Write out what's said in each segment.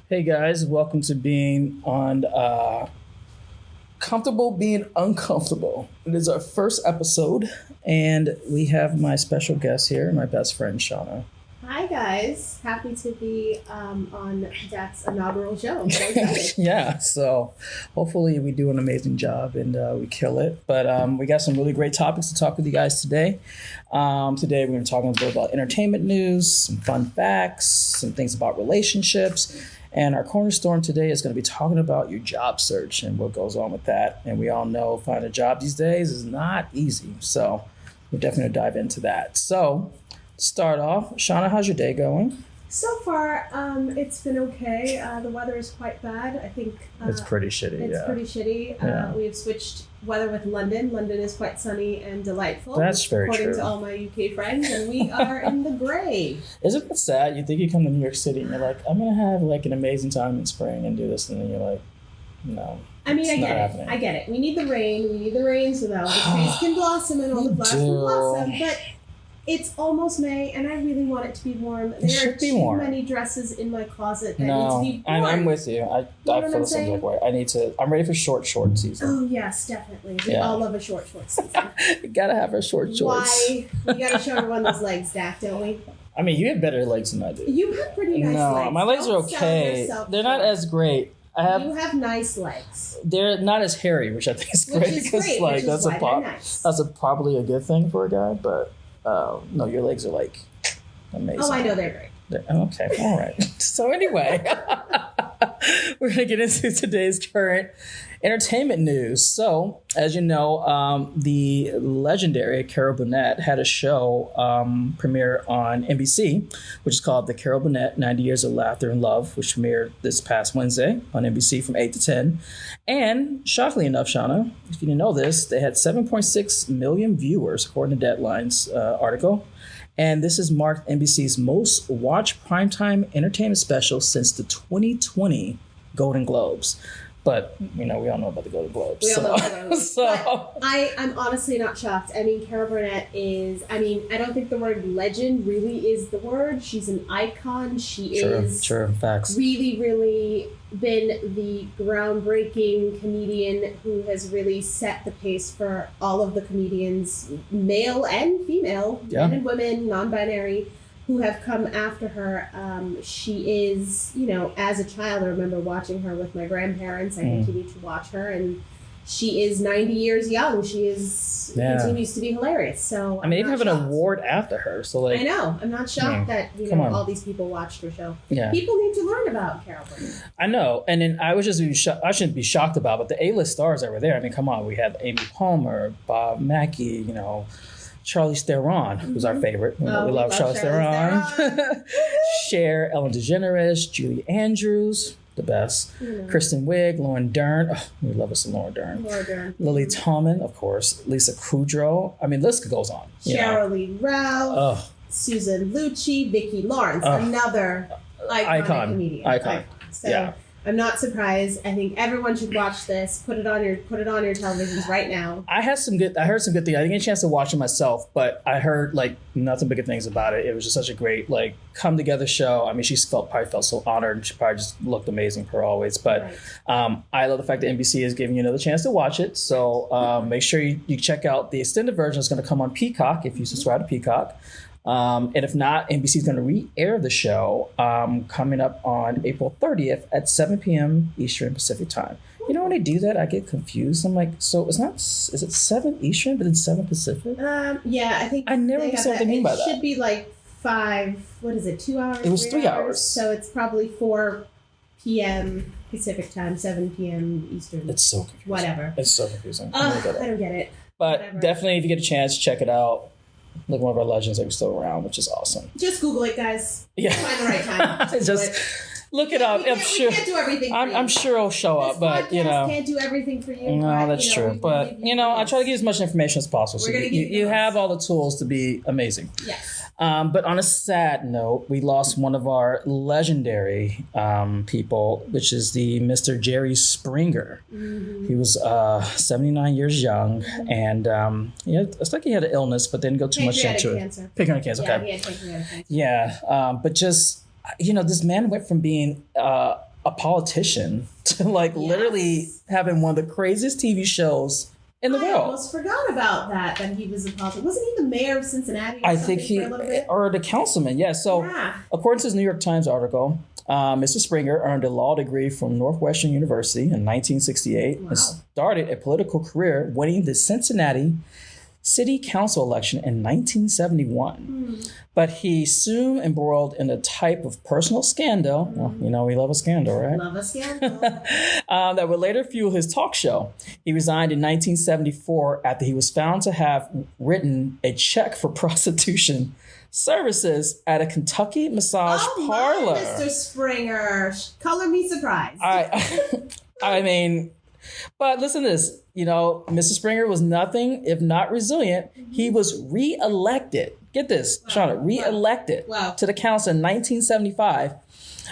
Hey guys, welcome to being on Comfortable Being Uncomfortable. It is our first episode, and we have my special guest here, my best friend, Shauna. Hi guys, happy to be on Jack's inaugural show. I'm so excited. Yeah, so hopefully we do an amazing job and we kill it. But we got some really great topics to talk with you guys today. Today we're going to talk a little about entertainment news, some fun facts, some things about relationships. And our cornerstone today is going to be talking about your job search and what goes on with that. And we all know finding a job these days is not easy. So we're definitely going to dive into that. So to start off, Shauna, how's your day going? So far, it's been okay. The weather is quite bad. I think It's pretty shitty. it's pretty shitty. Yeah. We have switched weather with London. London is quite sunny and delightful. That's very according true. to all my UK friends, and we are in the gray. Isn't it sad? You think you come to New York City and you're like, I'm going to have like an amazing time in spring and do this. And then you're like, no. I mean, it's I not get happening. it. I get it. We need the rain. We need the rain so that all the trees can blossom and all the flowers can blossom. But it's almost May, and I really want it to be warm. There should are be too warm. many dresses in my closet that No, need to be worn. I'm with you. I what feel I'm the same saying? way. I'm ready for short season. Oh yes, definitely. We Yeah. all love a short season. You gotta have our short shorts. Why? We gotta show everyone those legs, Dak, don't we? I mean, you have better legs than I do. You have pretty nice No, legs. my legs Don't are sell okay. yourself They're not short. as great. You have nice legs. They're not as hairy, which I think is Which great is because great, like which is that's why they're nice. that's probably a good thing for a guy. But no, your legs are like amazing. Oh, I know they're great. Okay, all right. So anyway, we're gonna get into today's current entertainment news. So, as you know, the legendary Carol Burnett had a show premiere on NBC, which is called The Carol Burnett 90 Years of Laughter and Love, which premiered this past Wednesday on NBC from 8 to 10. And shockingly enough, Shauna, if you didn't know this, they had 7.6 million viewers, according to Deadline's article. And this has marked NBC's most watched primetime entertainment special since the 2020 Golden Globes. But, you know, we all know about the Golden Globes. We all know about the Golden Globes. So But I'm honestly not shocked. I mean, Carol Burnett is, I don't think the word legend really is the word. She's an icon. She is Sure, facts. really, really been the groundbreaking comedian who has really set the pace for all of the comedians, male and female, Yeah. men and women, non-binary, who have come after her. She is, as a child, I remember watching her with my grandparents. I continue to watch her, and she is 90 years young. She is continues to be hilarious. So I mean, I'm they have not an shocked. award after her. So, like, I know. I'm not shocked that come on. all these people watched her show. Yeah. People need to learn about Carol Burnett. I know. And then I was just I shouldn't be shocked about, but the A-list stars that were there. I mean, come on. We had Amy Palmer, Bob Mackie, Charlize Theron, who's our favorite. We love Charlize Theron. Cher, Ellen DeGeneres, Julie Andrews, the best. Kristen Wiig, Lauren Dern. Oh, we love us some Lauren Dern. Lily Tomlin, of course. Lisa Kudrow. I mean, the list goes on. Cheryl Lee Ralph, Susan Lucci, Vicki Lawrence, another iconic comedian. Icon. So Yeah. I'm not surprised. I think everyone should watch this. Put it on your televisions right now. I heard some good things. I didn't get a chance to watch it myself, but I heard like nothing but good things about it. It was just such a great come together show. I mean, she probably felt so honored. She probably just looked amazing per always. But I love the fact that NBC is giving you another chance to watch it. So make sure you check out the extended version. It's going to come on Peacock if you subscribe to Peacock. And if not, NBC is going to re-air the show coming up on April 30th at 7 p.m. Eastern Pacific time. You know, when they do that, I get confused. I'm like, so is it 7 Eastern, but then 7 Pacific? Yeah, I think I never understand what they mean by that. It should be like 2 hours? It was 3 hours. So it's probably 4 p.m. Pacific time, 7 p.m. Eastern. It's so confusing. Whatever. It's so confusing. I don't get it. But Whatever. definitely, if you get a chance, check it out. Look, one of our legends that are still around, which is awesome. Just Google it, guys. Yeah. Find the right time. Just look it up. I'm sure. We can't do everything for you. I'm sure it'll show up, This but podcast can't do everything for you. No, that's true. But I try to give you as much information as possible, so you have all the tools to be amazing. Yes. But on a sad note, we lost one of our legendary people, which is the Mr. Jerry Springer. Mm-hmm. He was 79 years young, and it's like he had an illness, but didn't go too much into it. Pancreatic cancer. Okay. Yeah, he had pancreatic cancer. Yeah, but just this man went from being a a politician to literally having one of the craziest TV shows in the world. I almost forgot about that he was a politician. Wasn't he the mayor of Cincinnati or I something think for a little bit? or the councilman, yeah. So according to his New York Times article, Mr. Springer earned a law degree from Northwestern University in 1968 and started a political career winning the Cincinnati City Council election in 1971. But he soon embroiled in a type of personal scandal. Well, we love a scandal, right? Love a scandal. That would later fuel his talk show. He resigned in 1974 after he was found to have written a check for prostitution services at a Kentucky massage parlor. My, Mr. Springer, color me surprised. I mean, but listen to this. Mr. Springer was nothing if not resilient. He was reelected. Get this, Shauna, reelected to the council in 1975.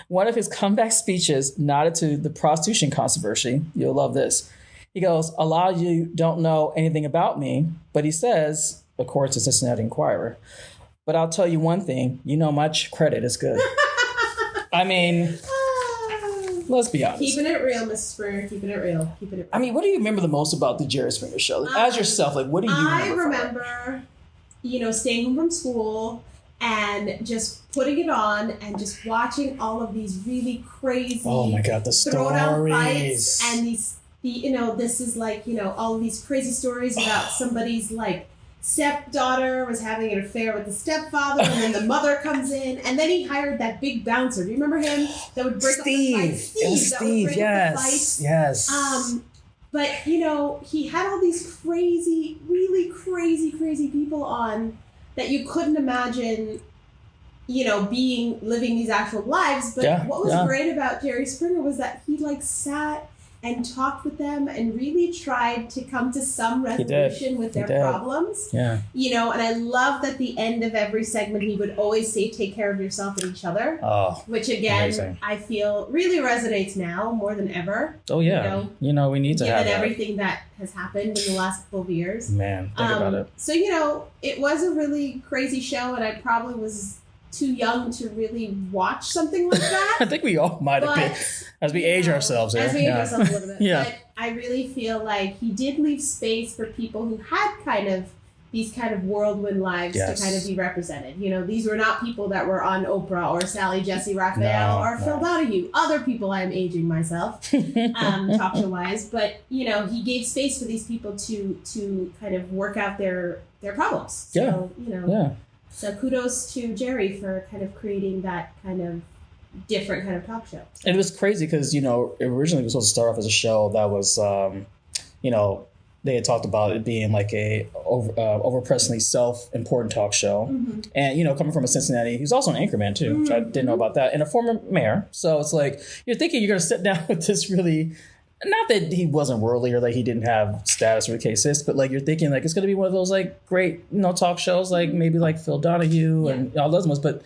One of his comeback speeches nodded to the prostitution controversy. You'll love this. He goes, "A lot of you don't know anything about me," but he says, according to Cincinnati Enquirer, "But I'll tell you one thing, my credit is good." I mean, let's be honest. Keeping it real, Mrs. Springer. Keeping it real. I mean, what do you remember the most about the Jerry Springer show? As yourself, what do you remember? I remember, staying home from school and just putting it on and just watching all of these really crazy, oh my God, the throwdown fights stories. and this is all of these crazy stories about somebody's stepdaughter was having an affair with the stepfather, and then the mother comes in, and then he hired that big bouncer. Do you remember him? That would break up the fight. Steve, yes. But he had all these crazy, really crazy people on that you couldn't imagine, living these actual lives. But what was great about Jerry Springer was that he sat and talked with them and really tried to come to some resolution with their problems. Yeah. And I love that at the end of every segment, he would always say, "Take care of yourself and each other." Oh, which again, amazing. I feel really resonates now more than ever. Oh yeah. We need to have that. Given everything that has happened in the last couple of years. Man, think about it. So, it was a really crazy show, and I probably was too young to really watch something like that. I think we all might have been, as we age ourselves. As we age ourselves a little bit. Yeah. But I really feel like he did leave space for people who had these kind of whirlwind lives to kind of be represented. These were not people that were on Oprah or Sally Jesse Raphael or Phil Donahue. Other people, I'm aging myself, talk show wise. But, he gave space for these people to kind of work out their problems. So, So kudos to Jerry for kind of creating that kind of different kind of talk show. And it was crazy because, originally it was supposed to start off as a show that was, they had talked about it being like a overpressingly self-important talk show. Mm-hmm. And, coming from a Cincinnati, he's also an anchorman too, which I didn't know about that, and a former mayor. So it's like, you're thinking you're going to sit down with this really, not that he wasn't worldly or he didn't have status or the case is, but you're thinking it's going to be one of those great, talk shows, maybe Phil Donahue and all those ones. But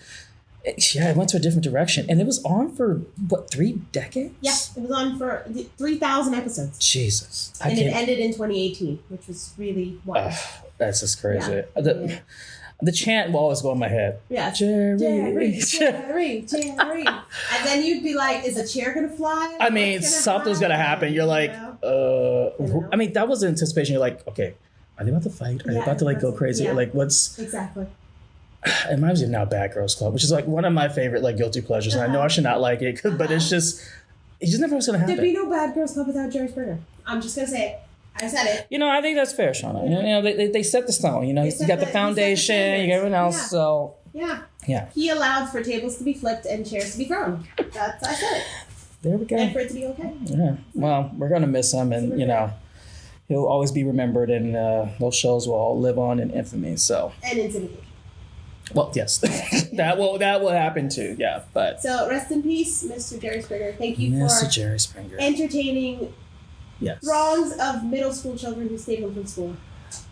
it went to a different direction. And it was on for, 3 decades? Yeah, it was on for 3,000 episodes. Jesus. And it ended in 2018, which was really wild. That's just crazy. Yeah. The chant will always go in my head. Yeah. Jerry. And then you'd be like, is a chair going to fly? I mean, something's going to happen. You're like, I mean, that was the anticipation. You're like, okay, are they about to fight? Are they about to go crazy? Yeah. What's... Exactly. It reminds me of now Bad Girls Club, which is one of my favorite guilty pleasures. And I know I should not like it, but it's just never was going to happen. There'd be no Bad Girls Club without Jerry Springer. I'm just going to say it. I said it. I think that's fair, Shauna. They set the stone. You got the foundation, you got everyone else. Yeah. So yeah. He allowed for tables to be flipped and chairs to be thrown. I said it. There we go. And for it to be okay. Yeah. Well, we're gonna miss him, and he'll always be remembered, and those shows will all live on in infamy. So. And in syndication. Well, yes, that will happen too. Yeah, but. So rest in peace, Mr. Jerry Springer. Thank you Mr. Jerry Springer. Entertaining. Yes. Throngs of middle school children who stayed home from school.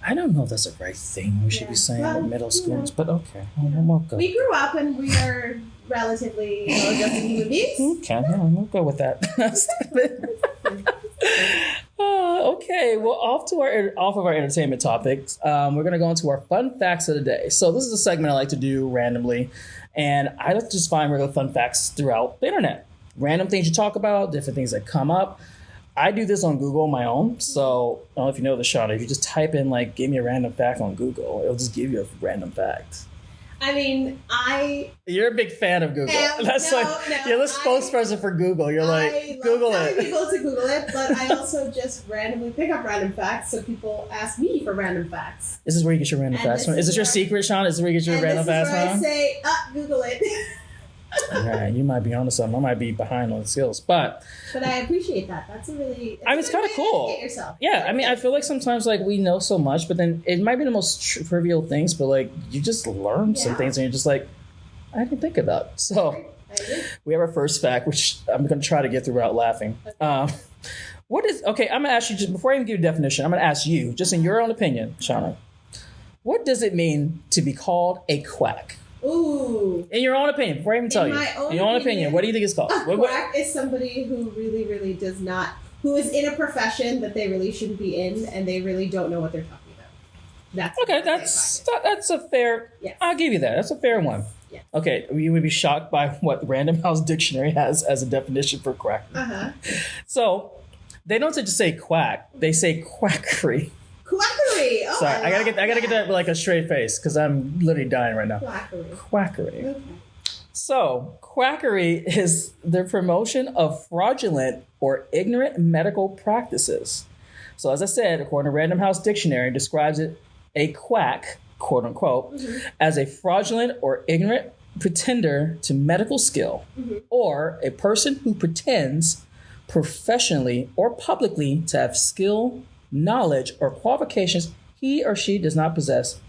I don't know if that's a right thing we should be saying at middle schools, but okay. We'll go. We grew up and we are relatively adjusted human beings. Okay, we'll go with that. Okay, well, off of our entertainment topics, we're going to go into our fun facts of the day. So this is a segment I like to do randomly, and I like to just find regular fun facts throughout the internet. random things you talk about, different things that come up. I do this on Google on my own. So I don't know if you know this, Shauna. If you just type in like, give me a random fact on Google, it'll just give you a random fact. I mean, You're a big fan of Google. You're the spokesperson for Google. You're like, Google it. I love telling people to Google it, but I also just randomly pick up random facts, so people ask me for random facts. This is where you get your random facts from. Is this your secret, Sean? Is this where you get your random facts from? This is where I say, Google it. All right, you might be onto something. I might be behind on the skills, but I appreciate that. That's a really. It's kind of cool. Yourself. Yeah, I mean, I feel like sometimes like we know so much, but then it might be the most trivial things, but like you just learn some things, and you're just like, I didn't think of that. So we have our first fact, which I'm going to try to get through without laughing. Okay. What is okay? I'm going to ask you just before I even give you a definition. I'm going to ask you, just in your own opinion, Shauna, what does it mean to be called a quack? Ooh. In your own opinion, before I even tell you. In your own opinion, what do you think it's called? A quack is somebody who really, really does not, who is in a profession that they really shouldn't be in, and they really don't know what they're talking about. That's a fair, yes. I'll give you that. That's a fair one. Yes. Okay, you would be shocked by what Random House Dictionary has as a definition for quack. Uh-huh. So, they don't just say quack, they say quackery. Quackery. Oh, sorry, I gotta get that with like a straight face because I'm literally dying right now. Quackery. Okay. So, quackery is the promotion of fraudulent or ignorant medical practices. So, as I said, according to Random House Dictionary, describes it a quack, quote unquote, as a fraudulent or ignorant pretender to medical skill, or a person who pretends professionally or publicly to have skill, knowledge, or qualifications he or she does not possess,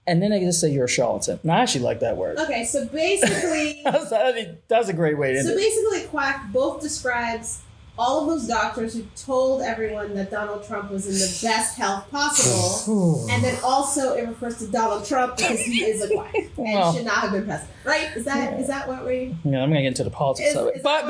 and then they just say you're a charlatan. And I actually like that word. Okay, so basically... that's a great way to end it. So basically, quack both describes all of those doctors who told everyone that Donald Trump was in the best health possible, and then also it refers to Donald Trump because he is a quack and should not have been president. Right? Is that what we? Yeah, I'm gonna get into the politics of it. But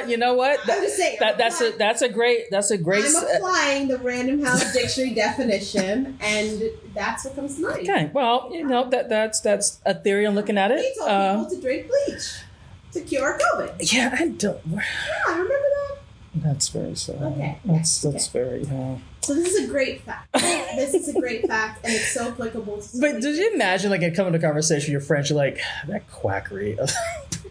you know what? I'm just saying. That's a great. I'm applying the Random House Dictionary definition, and that's what comes to mind. Okay. Well, that's a theory on looking at it. He told people to drink bleach to cure COVID. Yeah, I don't. Yeah, I remember that. That's very sad. Okay. That's very. So this is a great fact. This is a great fact, and it's so applicable to so But did you imagine, like, coming to a conversation with your friends, you're like, that quackery.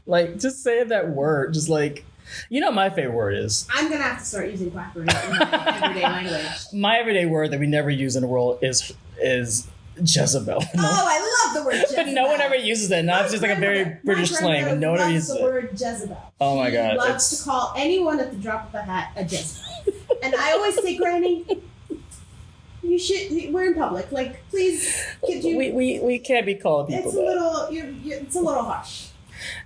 Like, just saying that word, just like, my favorite word is. I'm going to have to start using quackery in my everyday language. My everyday word that we never use in the world is Jezebel. Oh, I love the word Jezebel. But no one ever uses that. Now it's just like a very British slang, but no one ever uses the word Jezebel. Oh my God. She loves to call anyone at the drop of a hat a Jezebel. And I always say, Granny, we're in public. Like, please, could you... We can't be calling people It's a little harsh.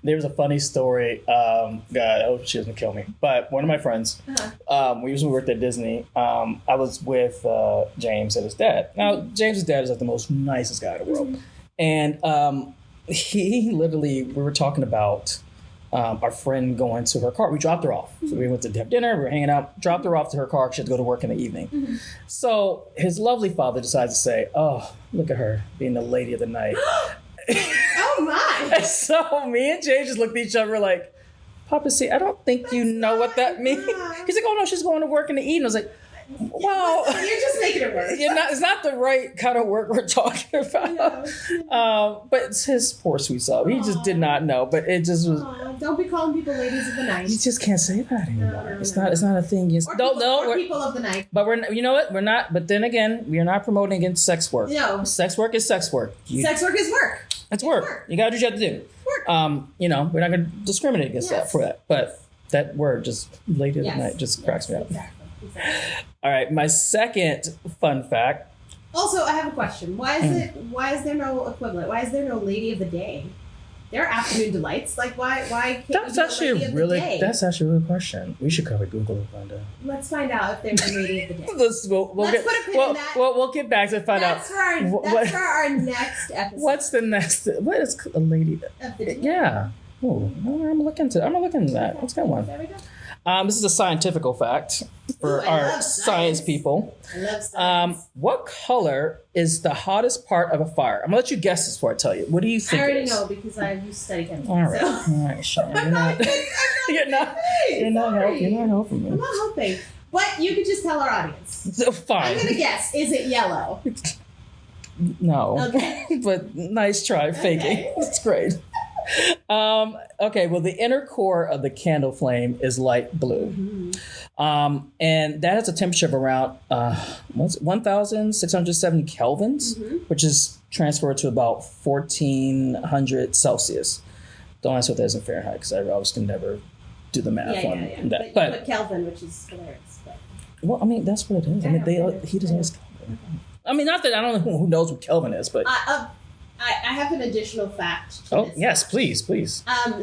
There was a funny story. God, I hope she doesn't kill me. But one of my friends, we usually worked at Disney. I was with James and his dad. Now, James's dad is like the most nicest guy in the world. And he literally, we were talking about our friend going to her car. We dropped her off. So we went to have dinner. We were hanging out. Dropped her off to her car. She had to go to work in the evening. So his lovely father decides to say, oh, look at her being the lady of the night. Oh my! So me and Jay just looked at each other like, Papa, see, I don't think you know what that means. He's like, oh no, she's going to work in the evening. I was like, well, you're just making it worse. It's not the right kind of work we're talking about. But it's his poor sweet soul. He just did not know. But it just was. Don't be calling people ladies of the night. You just can't say that anymore. No. It's not a thing. Or people of the night. But you know what? We're not. But then again, we are not promoting against sex work. No. Sex work is sex work. Sex work is work. It's work. You gotta do what you have to do. Work. We're not gonna discriminate against that for that. But that word, just lady of the night, just cracks me up. Exactly. All right, my second fun fact. Also, I have a question. Why is there no equivalent? Why is there no lady of the day? There are afternoon delights. Like, why can't that's actually a really good question. We should cover Google and find out. Let's find out if there's a lady of the day. Let's put a pin in that. We'll get back to find out. That's for our next episode. What's the next? What is a lady of the day? Yeah. Oh, I'm looking into that. Let's get one. There we go. This is a scientific fact for Ooh, our science people. I love science. What color is the hottest part of a fire? I'm gonna let you guess this before I tell you. What do you think? I already it is? know because I used to study chemistry. All right, So. all right, Shauna, you're not helping me. I'm not helping. But you could just tell our audience. So, fine. I'm gonna guess. Is it yellow? No. Okay. But nice try faking. Okay. It's great. Okay, well, the inner core of the candle flame is light blue. Mm-hmm. And that has a temperature of around 1,670 kelvins, which is transferred to about 1,400 Celsius. Don't ask what that is in Fahrenheit because I was can never do the math on that. But you put Kelvin, which is hilarious. But. Well, I mean, that's what it is. I mean, he doesn't always Kelvin. I mean, not that I don't know who knows what Kelvin is, but I have an additional fact. To this. Yes, please.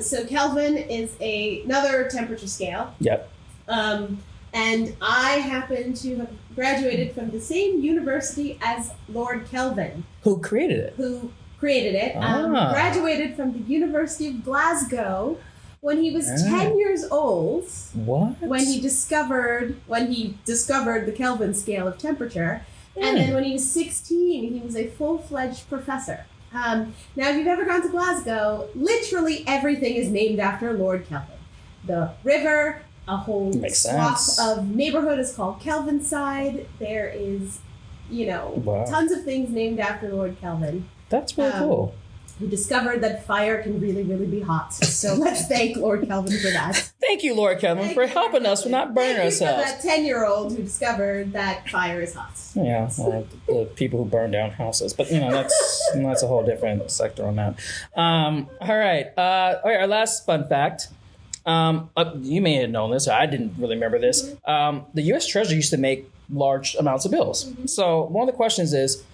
So Kelvin is another temperature scale. Yep. And I happen to have graduated from the same university as Lord Kelvin. Who created it? Graduated from the University of Glasgow when he was 10 years old. What? When he discovered the Kelvin scale of temperature. And then when he was 16, he was a full-fledged professor. Now, if you've ever gone to Glasgow, literally everything is named after Lord Kelvin. The river, a whole swath of neighborhood is called Kelvinside. There is, tons of things named after Lord Kelvin. That's really cool. Who discovered that fire can really, really be hot. So let's thank Lord Kelvin for that. Thank you, Lord Kelvin, for helping us with not burning ourselves. Thank you for that 10-year-old who discovered that fire is hot. Yeah, well, the people who burn down houses. But, that's a whole different sector on that. All right, our last fun fact. You may have known this. I didn't really remember this. The U.S. Treasury used to make large amounts of bills. So one of the questions is,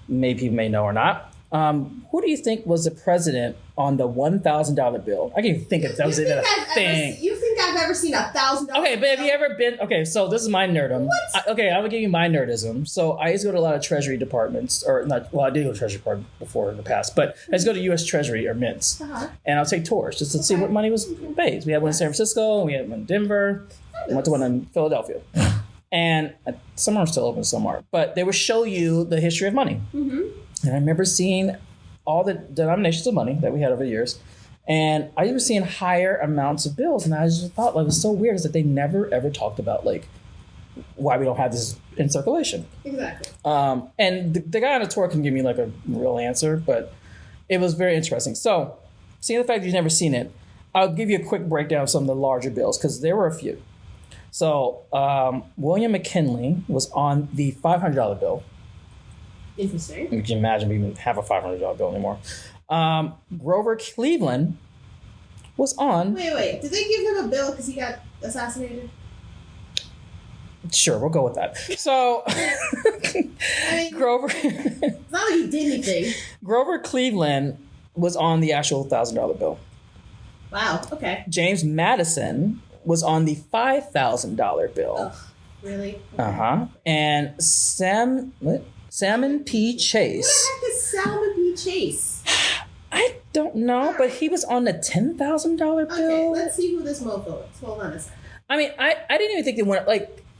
maybe people may know or not, who do you think was the president on the $1,000 bill? I can't even think if that was even a thing. You think I've ever seen $1,000? Okay, but have you ever been? Okay, so this is my nerdum. What? I will give you my nerdism. So I used to go to a lot of Treasury departments, or not. Well, I did go to Treasury Department before in the past, but I used to go to U.S. Treasury or mints, and I'll take tours just to see what money was paid. We had one in San Francisco, we had one in Denver, we went to one in Philadelphia, and some are still open, some aren't. But they would show you the history of money. And I remember seeing all the denominations of money that we had over the years. And I remember seeing higher amounts of bills. And I just thought it was so weird is that they never, ever talked about, why we don't have this in circulation. Exactly. And the guy on the tour couldn't give me, a real answer. But it was very interesting. So, seeing the fact that you've never seen it, I'll give you a quick breakdown of some of the larger bills, because there were a few. So, William McKinley was on the $500 bill. Interesting. You can imagine we even have a $500 bill anymore. Grover Cleveland was on. Wait. Did they give him a bill because he got assassinated? Sure, we'll go with that. So, Grover. It's not like he did anything. Grover Cleveland was on the actual $1,000 bill. Wow. Okay. James Madison was on the $5,000 bill. Ugh, really? Okay. And Salmon P. Chase. What the heck is Salmon P. Chase? I don't know, but he was on the $10,000 bill. Okay, let's see who this mofo is. Hold on a second. I mean, I didn't even think they went,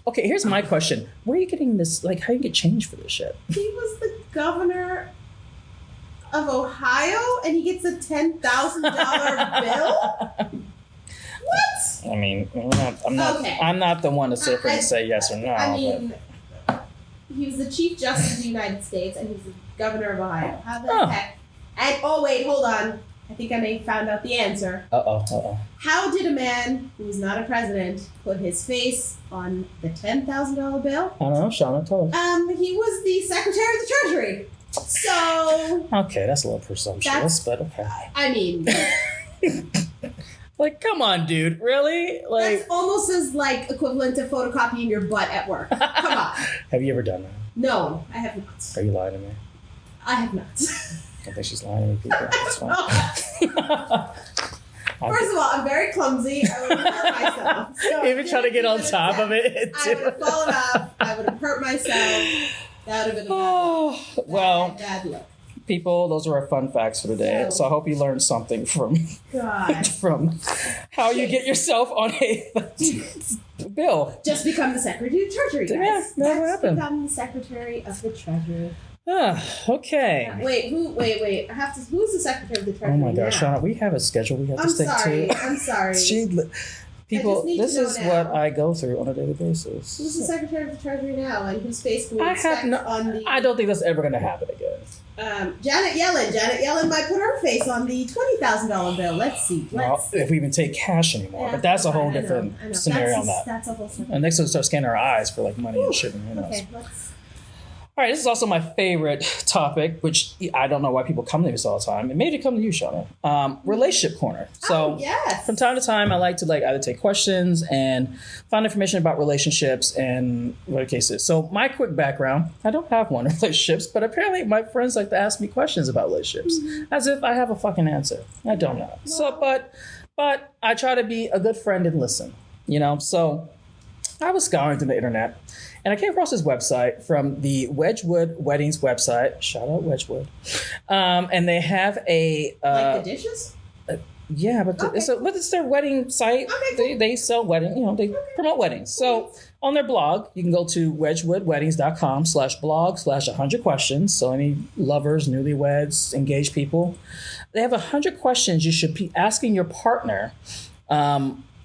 okay, here's my question. Where are you getting this, how do you get change for this shit? He was the governor of Ohio, and he gets a $10,000 bill? What? I mean, I'm not the one to sit here and say yes or no. I mean... He was the Chief Justice of the United States, and he's the governor of Ohio. How the heck? And wait, hold on. I think I may have found out the answer. How did a man who was not a president put his face on the $10,000 bill? I don't know, Shauna, tell us. He was the Secretary of the Treasury. So... Okay, that's a little presumptuous, but okay. I mean... come on, dude. Really? That's almost as, equivalent to photocopying your butt at work. Come on. Have you ever done that? No, I have not. Are you lying to me? I have not. I think she's lying to me, people. That's fine. First of all, I'm very clumsy. I would have hurt myself. So even trying to get on top of it. I would have fallen off. I would have hurt myself. That would have been a bad look. people, those are our fun facts for today. So I hope you learned something from from how you get yourself on a bill. Just become the Secretary of the Treasury, guys. Yeah, that happened. Become the Secretary of the Treasury. Okay. Wait. I have to. Who's the Secretary of the Treasury? Oh my gosh, now? Shauna, we have a schedule we have to stick to. I'm sorry. People, this is what I go through on a daily basis. Who's the Secretary of the Treasury now, and whose face can we expect on the? I don't think that's ever going to happen again. Janet Yellen. Janet Yellen might put her face on the $20,000 bill. Let's see. Well, if we even take cash anymore, but that's a whole different scenario on that. That's a whole separate. And next we'll start scanning our eyes for like money and shit. And who knows. Okay, All right, this is also my favorite topic, which I don't know why people come to this all the time. It made it come to you, Shauna. Relationship corner. So yes. From time to time, I like to either take questions and find information about relationships and what the case is. So my quick background, I don't have one in relationships, but apparently my friends like to ask me questions about relationships as if I have a fucking answer. I don't know. So, but I try to be a good friend and listen, So I was scouring through the internet. And I came across this website from the Wedgwood Weddings website. Shout out Wedgwood. And they have a... like the dishes? Yeah, but it's their wedding site. Okay, cool. They sell wedding, they promote weddings. So on their blog, you can go to wedgwoodweddings.com/blog/100 questions. So any lovers, newlyweds, engaged people, they have 100 questions you should be asking your partner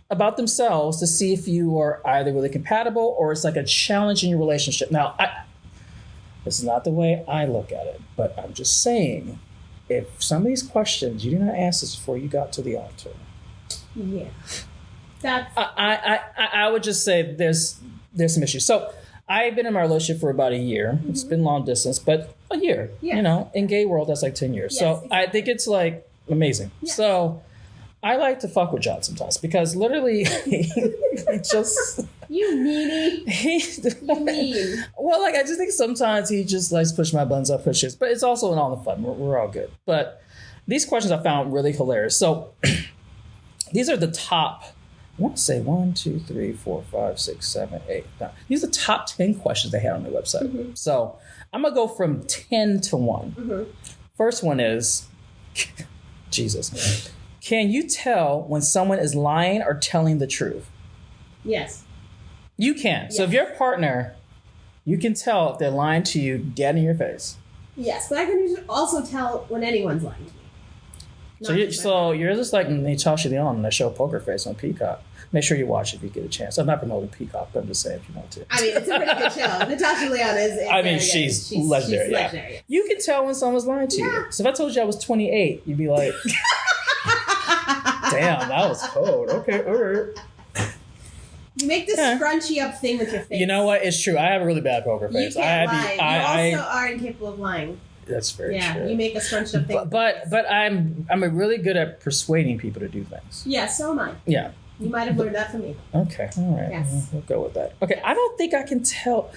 about themselves to see if you are either really compatible or it's like a challenge in your relationship. Now, this is not the way I look at it, but I'm just saying, if some of these questions you did not ask this before you got to the altar. Yeah. That's... I would just say there's some issues. So I've been in my relationship for about a year. Mm-hmm. It's been long distance, but a year. Yeah. In gay world, that's like 10 years. Yes, so exactly. I think it's like amazing. Yeah. So I like to fuck with John sometimes because literally he just... You meanie. You mean. Well, I just think sometimes he just likes to push my buttons up, pushes. But it's also in all the fun. We're all good. But these questions I found really hilarious. So these are the top, I want to say 1, 2, 3, 4, 5, 6, 7, 8, 9. These are the top 10 questions they had on their website. Mm-hmm. So I'm going to go from 10 to 1. Mm-hmm. First one is, Jesus. Can you tell when someone is lying or telling the truth? Yes. You can. Yes. So if your partner, you can tell if they're lying to you dead in your face. Yes, but I can also tell when anyone's lying to me. So you're just like Natasha Lyonne on the show Poker Face on Peacock. Make sure you watch it if you get a chance. I'm not promoting Peacock, but I'm just saying if you want to. I mean, it's a pretty good show. Natasha Lyonne is... she's legendary. Yeah. You can tell when someone's lying to you. So if I told you I was 28, you'd be like... Damn, that was cold. Okay, all right. You make this scrunchy up thing with your face. You know what? It's true. I have a really bad poker face. You can't lie. You also are incapable of lying. That's very true. Yeah, you make a scrunched up thing. But I'm really good at persuading people to do things. Yeah, so am I. Yeah. You might have learned that from me. Okay, all right. Yes. We'll go with that. Okay, yes. I don't think I can tell.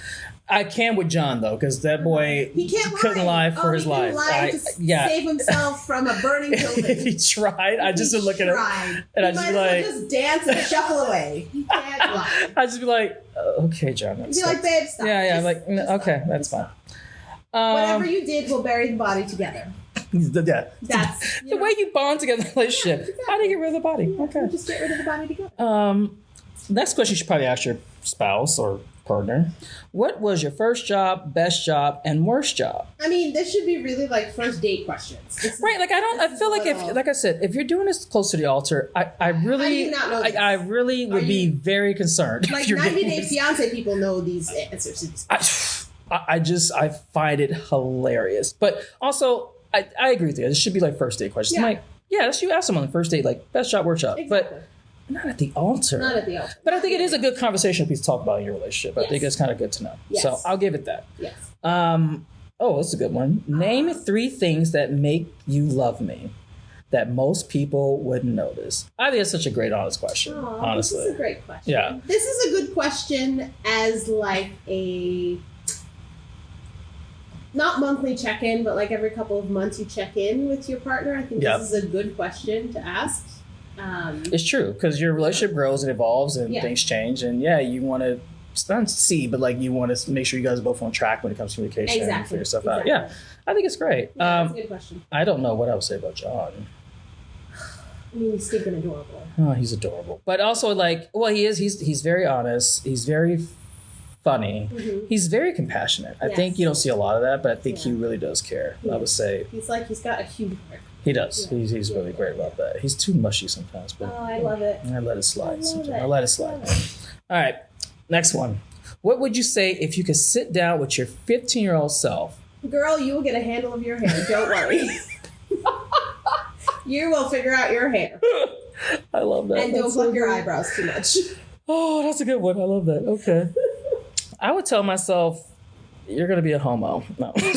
I can with John though, because that boy couldn't lie for his life. Lie to save himself from a burning building. If he tried, I just would look at him and I'd just be like, just dance and shuffle away. He can't lie. I'd just be like, okay, John. You'd be like, babe, stop. Yeah, okay, that's fine. Whatever you did, we'll bury the body together. Yeah. That's the way you bond together in a relationship. Yeah, exactly. How do you get rid of the body? Yeah, okay. Just get rid of the body together. Next question you should probably ask your spouse or partner. What was your first job, best job, and worst job? I mean, this should be really like first date questions. Right. I feel like like I said, if you're doing this close to the altar, I really would be very concerned. Like 90 Day Fiance people know these answers. I find it hilarious. But also, I agree with you. This should be like first date questions. Yeah. Like, that's you ask someone on the first date, like best job, worst job. Exactly. But not at the altar. Not at the altar. But I think it is a good conversation piece to talk about in your relationship. I think it's kind of good to know. Yes. So I'll give it that. Yes. That's a good one. Name 3 things that make you love me that most people wouldn't notice. I think it's such a great, honest question. Honestly. This is a great question. Yeah. This is a good question as like a... not monthly check-in, but like every couple of months you check in with your partner. I think this is a good question to ask. It's true, because your relationship grows and evolves and things change. And you want to it's not see, but like you want to make sure you guys are both on track when it comes to communication and figure stuff out. Yeah, I think it's great. Yeah, that's a good question. I don't know what I would say about John. I mean, he's stupid adorable. Oh, he's adorable. But also, like, well, he is. He's very honest. He's very funny. Mm-hmm. He's very compassionate. I think you don't see a lot of that, but I think he really does care. I would say. He's got a huge heart. He does. Yeah. He's really great about that. He's too mushy sometimes. But I love it. I let it slide sometimes. I let it slide. All right. Next one. What would you say if you could sit down with your 15-year-old self? Girl, you will get a handle of your hair. Don't worry. You will figure out your hair. I love that. And don't pluck your eyebrows too much. Oh, that's a good one. I love that. Okay. I would tell myself, you're going to be a homo. No. I mean,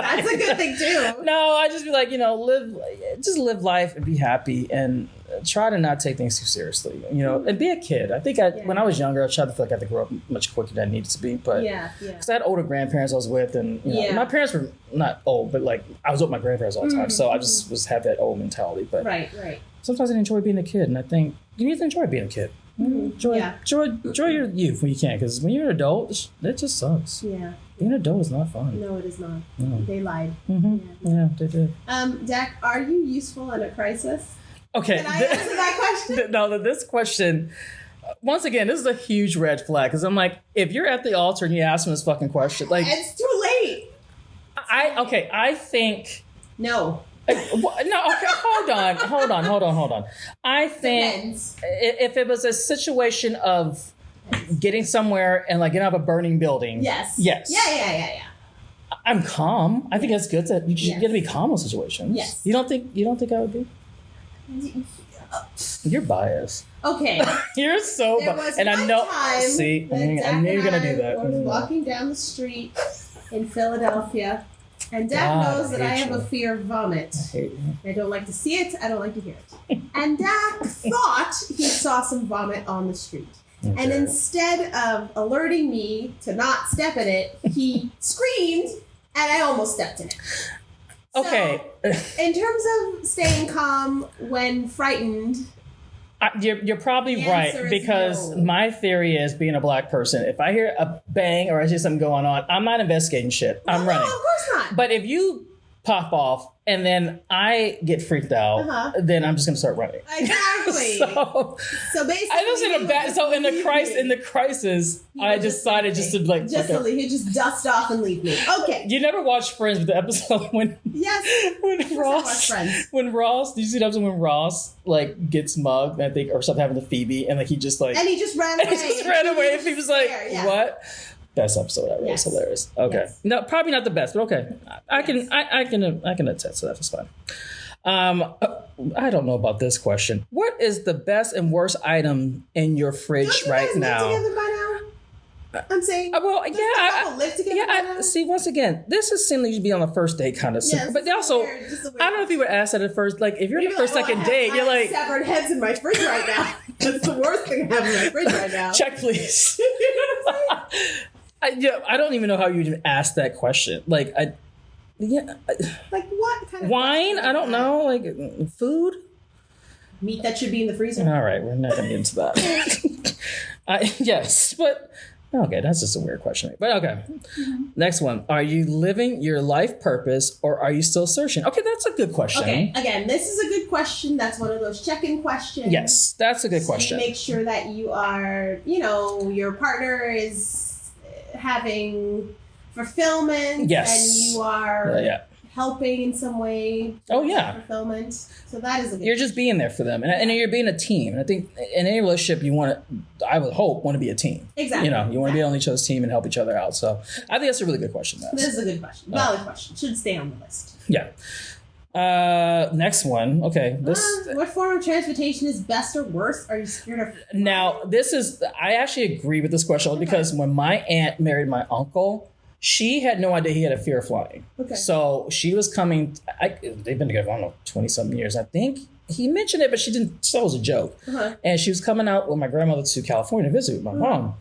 that's a good thing too. No, I just be like, live life and be happy and try to not take things too seriously, and be a kid. I think when I was younger, I tried to feel like I had to grow up much quicker than I needed to be. But because I had older grandparents I was with, and my parents were not old, but like I was with my grandparents all the time, so I just have that old mentality. But right. Sometimes I enjoy being a kid, and I think you need to enjoy being a kid. Enjoy your youth when you can, because when you're an adult, it just sucks. Yeah. Being an adult is not fun. No, it is not. No. They lied. Mm-hmm. Yeah, they did. Dak, are you useful in a crisis? Okay. Can I answer that question? No, this question, once again, this is a huge red flag, because I'm like, if you're at the altar and you ask me this fucking question, like... It's too late. I think... No. No, okay, hold on. I think if it was a situation of getting somewhere and like getting out of a burning building. Yes. Yeah. I'm calm. I think that's good. You got to be calm in situations. Yes. You don't think I would be? You're biased. Okay. You're so biased. And I know. See, I knew you were gonna do that. I was walking down the street in Philadelphia. And Dak knows that I have a fear of vomit. I don't like to see it. I don't like to hear it. And Dak thought he saw some vomit on the street. Okay. And instead of alerting me to not step in it, he screamed, and I almost stepped in it. Okay. So, in terms of staying calm when frightened... You're probably right, because my theory is, being a black person, if I hear a bang or I see something going on, I'm not investigating shit. I'm running. No, of course not. But if you pop off and then I get freaked out, then I'm just going to start running. Exactly. so basically, in the crisis, I decided just to like to leave. Just dust off and leave me. Okay. You never watched Friends with the episode when Ross, do you see the episode when Ross like gets mugged, I think, or something happened to Phoebe, and like he just ran away. And Phoebe's like, what? Best episode ever. Yes. It's hilarious. Okay. Yes. No, probably not the best, but okay. I can attest to that. It's fine. I don't know about this question. What is the best and worst item in your fridge right now? Live together by now? I'm saying. Live together by now? See, once again, this is seeming to be on the first date kind of. Yes, but also, I don't know if you would ask that at first. Like, if you're in the first, second date, you're like, severed heads in my fridge right now. That's the worst thing I have in my fridge right now. Check, please. You know what I'm saying? I don't even know how you even ask that question. Like, like what kind of wine? I don't know. Like food, meat that should be in the freezer. All right, we're not gonna get into that. Yes, but okay, that's just a weird question. But okay, Next one: are you living your life purpose, or are you still searching? Okay, that's a good question. Okay, again, this is a good question. That's one of those check-in questions. Yes, that's a good question. You make sure that you are, your partner is having fulfillment, and you are helping in some way. Fulfillment. So that is a good. You're just being there for them, and you're being a team. And I think in any relationship, I would hope, want to be a team. Exactly. You want to be on each other's team and help each other out. So I think that's a really good question. This is a good question. Valid question. Should stay on the list. Yeah. Next one. Okay. What form of transportation is best or worst? Are you scared of? Now, I actually agree with this question because when my aunt married my uncle, she had no idea he had a fear of flying. Okay. So she was coming, they've been together, I don't know, 20-something years. I think he mentioned it, but she didn't, so it was a joke. And she was coming out with my grandmother to California to visit with my mom.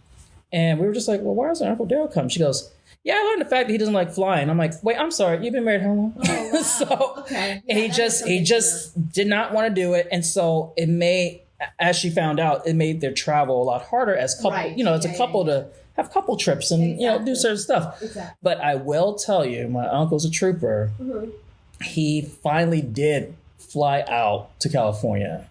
And we were just like, well, why doesn't Uncle Daryl come? She goes, yeah, I learned the fact that he doesn't like flying. I'm like, wait, I'm sorry. You've been married how long? Oh, wow. So, okay. And he just did not want to do it. And so it made as she found out, it made their travel a lot harder as couple, Right. as a couple to have couple trips and, do certain stuff. Exactly. But I will tell you, my uncle's a trooper. Mm-hmm. He finally did fly out to California.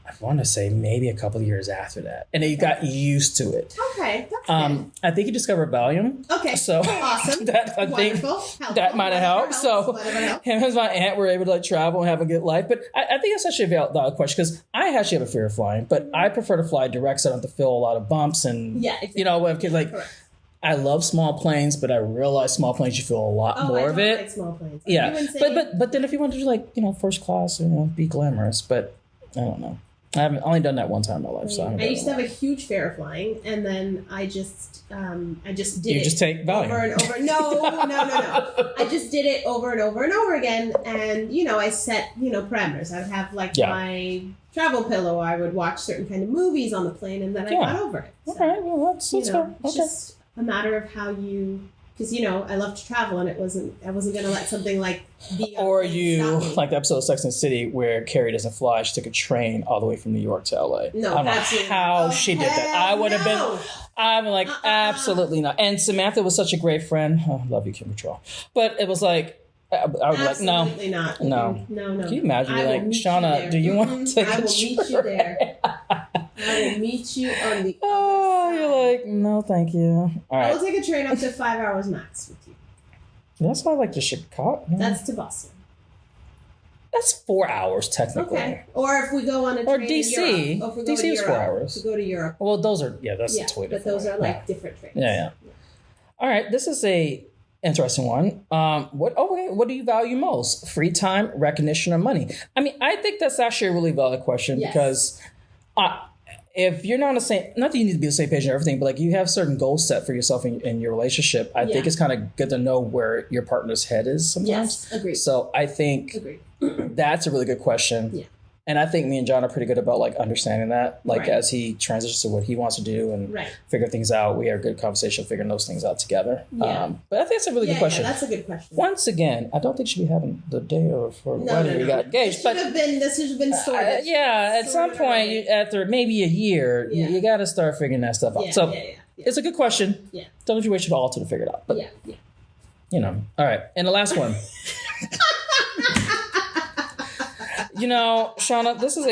I want to say maybe a couple of years after that. And he got used to it. Okay, that's good. I think he discovered Valium. Okay, So awesome. I think Helpful. that might have helped. So him and my aunt were able to travel and have a good life. But I think that's actually a valid question because I actually have a fear of flying, but I prefer to fly direct so I don't have to feel a lot of bumps and, exactly. Correct. I love small planes, but I realize small planes you feel a lot more of it. Like small planes. Yeah, but then if you want to do like first class, be glamorous, but I don't know. I haven't only done that one time in my life. So I used to have a huge fear of flying, and then I just did it. You just take Valium. Over and over. No. I just did it over and over and over again, and I set parameters. I would have my travel pillow. I would watch certain kind of movies on the plane, and then I got over it. So, okay, well that's fair. It's just a matter of how you. Because I love to travel, and I wasn't going to let something like the or you like the episode of Sex and the City where Carrie doesn't fly; she took a train all the way from New York to LA. No, I don't know how she did that. I would have been. I'm like absolutely not. And Samantha was such a great friend. Oh, love you, Kim Cattrall. But it was like I would be like, no, not. No. Can you imagine? You're like, Shauna, do you want to take I will meet you there. I will meet you on the other side. You're like, no, thank you. All right. I will take a train up to 5 hours max with you. That's not like to Chicago. That's to Boston. That's 4 hours technically. Okay. Or if we go on a train or DC. DC is 4 hours. To go to Europe. Well, those are that's totally different. But those are like different trains. Yeah. All right. This is a interesting one. What do you value most? Free time, recognition, or money? I mean, I think that's actually a really valid question because if you're not on the same, not that you need to be on the same page and everything, but like you have certain goals set for yourself in your relationship, I think it's kind of good to know where your partner's head is sometimes. Yes, agreed. So I think that's a really good question. Yeah. And I think me and John are pretty good about like understanding that, like as he transitions to what he wants to do and figure things out. We had a good conversation figuring those things out together. Yeah. But I think that's a really good question. Yeah, that's a good question. Once again, I don't think she should be having the day of her wedding. We got engaged. This should have been sorted. At some point, after maybe a year, you got to start figuring that stuff out. It's a good question. Yeah. Don't know if you wait it all to figure it out. But, all right. And the last one. Shauna, this is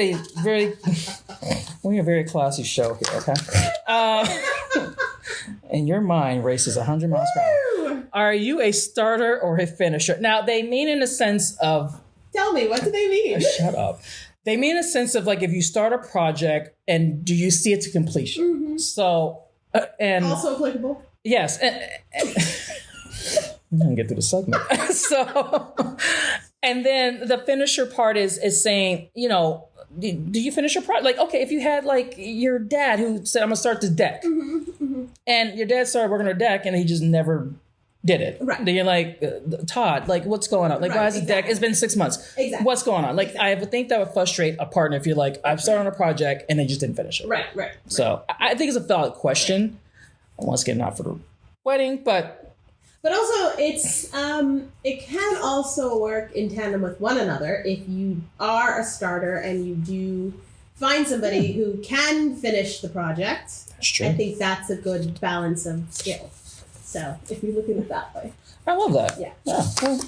we're a very classy show here, okay? And your mind races 100 miles per hour. Are you a starter or a finisher? Now, they mean in a sense of... Tell me, what do they mean? Shut up. They mean in a sense of like if you start a project and do you see it to completion? Mm-hmm. So, and... Also applicable? Yes. And I'm going to get through the segment. And then the finisher part is saying, do you finish your project? Like, okay, if you had like your dad who said, I'm going to start this deck. And your dad started working on a deck and he just never did it. Right. Then you're like, Todd, like, what's going on? Like, why is the deck? It's been 6 months. Exactly. What's going on? Like, I would think that would frustrate a partner if you're like, I've started on a project and they just didn't finish it. Right. So I think it's a valid question. Once again, not for the wedding, but also, it's it can also work in tandem with one another if you are a starter and you do find somebody who can finish the project. That's true. I think that's a good balance of skill. So if you look at it that way. I love that. Yeah. Well,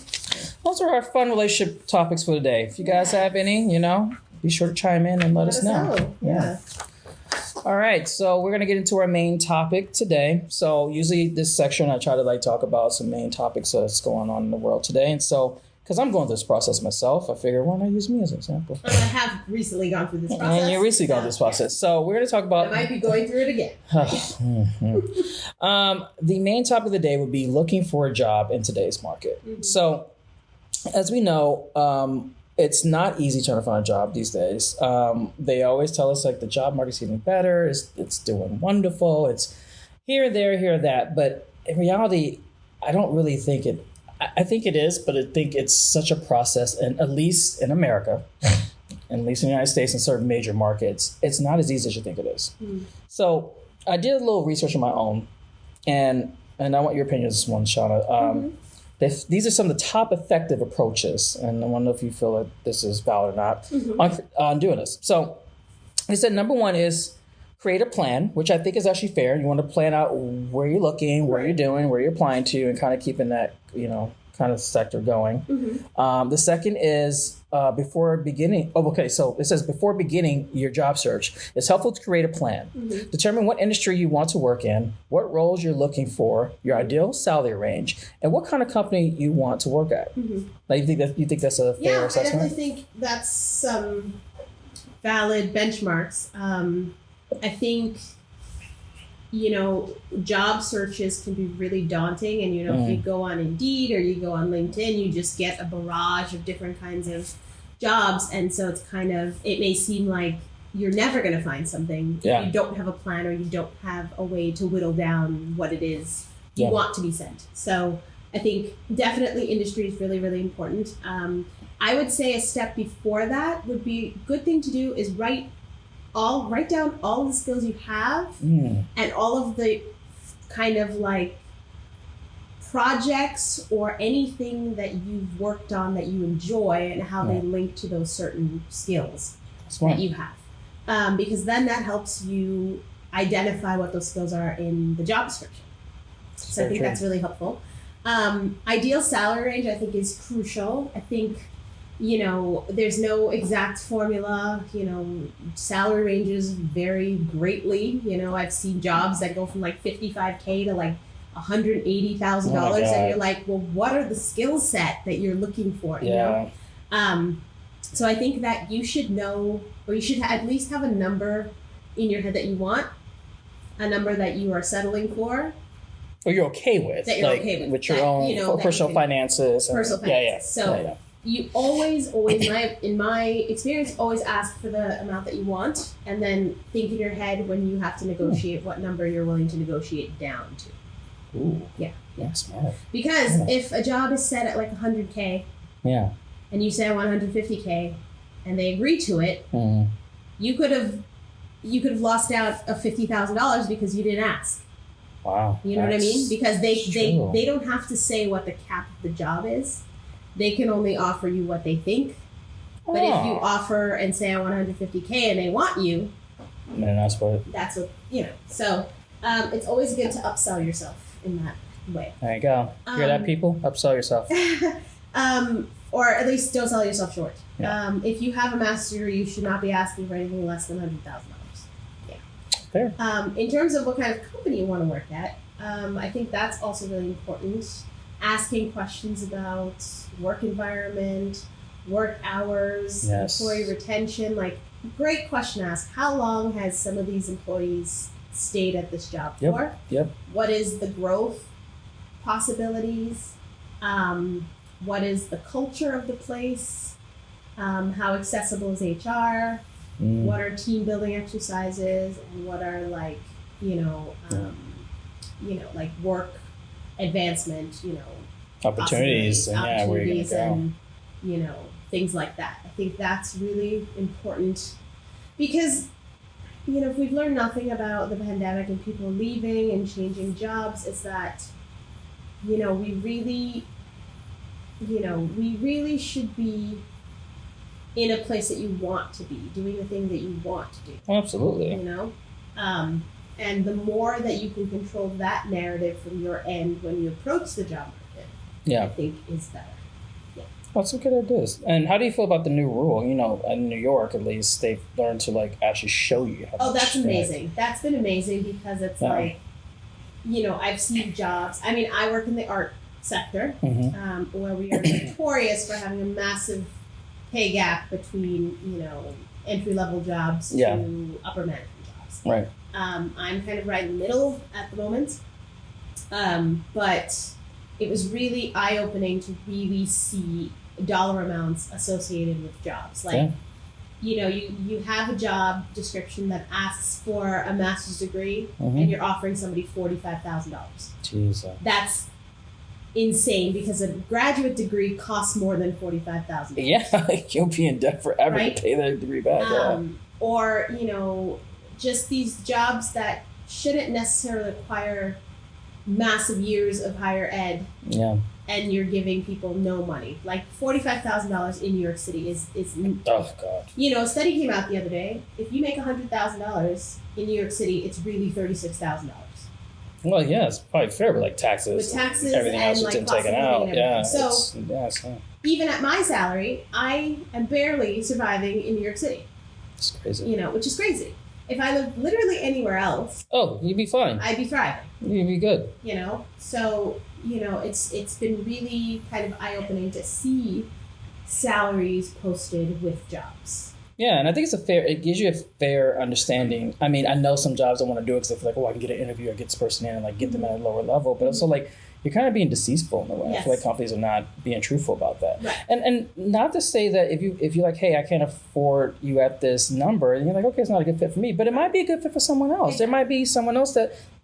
those are our fun relationship topics for today. If you guys have any, be sure to chime in and let us know. Yeah. All right, so we're going to get into our main topic today. So usually this section, I try to talk about some main topics that's going on in the world today. And so, because I'm going through this process myself, I figure, why not use me as an example? I have recently gone through this process. And you're recently gone through this process. So we're going to talk about... I might be going through it again. The main topic of the day would be looking for a job in today's market. Mm-hmm. So as we know... it's not easy trying to find a job these days. They always tell us the job market's getting better. It's doing wonderful. It's here, there, that. But in reality, I don't really think it. I think it is, but I think it's such a process. And at least in America, at least in the United States and certain major markets, it's not as easy as you think it is. Mm. So I did a little research on my own, and I want your opinion on this one, Shauna. These are some of the top effective approaches, and I want to know if you feel that this is valid or not on doing this. So He said number one is create a plan, which I think is actually fair. You want to plan out where you're looking, where you're doing, where you're applying to, and kind of keeping that, kind of sector going. The second is before beginning. Oh, okay. So it says before beginning your job search, it's helpful to create a plan. Determine what industry you want to work in, what roles you're looking for, your ideal salary range, and what kind of company you want to work at. Like, you think that's a fair assessment? I definitely think that's some valid benchmarks. I think, job searches can be really daunting. And, if you go on Indeed or you go on LinkedIn, you just get a barrage of different kinds of jobs. And so it's it may seem like you're never going to find something if you don't have a plan or you don't have a way to whittle down what it is you want to be sent. So I think definitely industry is really, really important. I would say a step before that would be a good thing to do is write down all the skills you have and all of the kind of like projects or anything that you've worked on that you enjoy and how they link to those certain skills that you have. Because then that helps you identify what those skills are in the job description. So I think that's really helpful. Ideal salary range, I think, is crucial. I think, there's no exact formula. Salary ranges vary greatly. I've seen jobs that go from like $55K to like $180,000, and you're like, well, what are the skill set that you're looking for? So I think that you should know, or you should at least have a number in your head that you want, a number that you are settling for. Or you're okay with. That you're okay with. With your own personal finances. Personal finances. So you always, in my experience, always ask for the amount that you want, and then think in your head when you have to negotiate what number you're willing to negotiate down to. Ooh. Yeah. Smart. Because if a job is set at like $100K, and you say I want $150K, and they agree to it, you could have lost out of $50,000 because you didn't ask. Wow. You know what I mean? Because they don't have to say what the cap of the job is. They can only offer you what they think. But if you offer and say I want $150K and they want you, then that's what. So it's always good to upsell yourself in that way. There you go. Hear that, people? Upsell yourself. Or at least don't sell yourself short. Yeah. If you have a master's degree, you should not be asking for anything less than $100,000. Yeah. Fair. In terms of what kind of company you want to work at, I think that's also really important. Asking questions about work environment, work hours, employee retention. Like, great question to ask. How long has some of these employees stayed at this job for? What is the growth possibilities? What is the culture of the place? How accessible is HR? What are team building exercises? And what are like work advancement, opportunities and where you're gonna go. And things like that. I think that's really important because if we've learned nothing about the pandemic and people leaving and changing jobs, is that we really should be in a place that you want to be, doing the thing that you want to do. Absolutely. And the more that you can control that narrative from your end when you approach the job market, I think is better. Yeah. Well, some good ideas. And how do you feel about the new rule? In New York, at least, they've learned to actually show you how. Oh, that's amazing. That's been amazing because it's I've seen jobs. I mean, I work in the art sector, where we are notorious for having a massive pay gap between entry-level jobs to upper management jobs. Right. I'm kind of right in the middle at the moment, but it was really eye-opening to really see dollar amounts associated with jobs. You have a job description that asks for a master's degree, and you're offering somebody $45,000. Jesus. That's insane because a graduate degree costs more than $45,000. Yeah, you'll be in debt forever to pay that degree back. Or just these jobs that shouldn't necessarily require massive years of higher ed. Yeah. and you're giving people no money. Like $45,000 in New York City is oh God. A study came out the other day. If you make $100,000 in New York City, it's really $36,000. Well, yeah, it's probably fair with like taxes. With taxes everything and else like that's cost taken of living out. and Yeah. everything. So even at my salary, I am barely surviving in New York City. It's crazy. Which is crazy. If I lived literally anywhere else, you'd be fine. I'd be thriving. You'd be good. So it's been really kind of eye-opening to see salaries posted with jobs. Yeah, and I think it gives you a fair understanding. I mean, I know some jobs I want to do it because I feel like, I can get an interview or get this person in and like get them at a lower level, but also like you're kind of being deceitful in a way. Yes. I feel like companies are not being truthful about that. Right. And not to say that if you're like, hey, I can't afford you at this number, and you're like, okay, it's not a good fit for me, but it might be a good fit for someone else. There might be someone else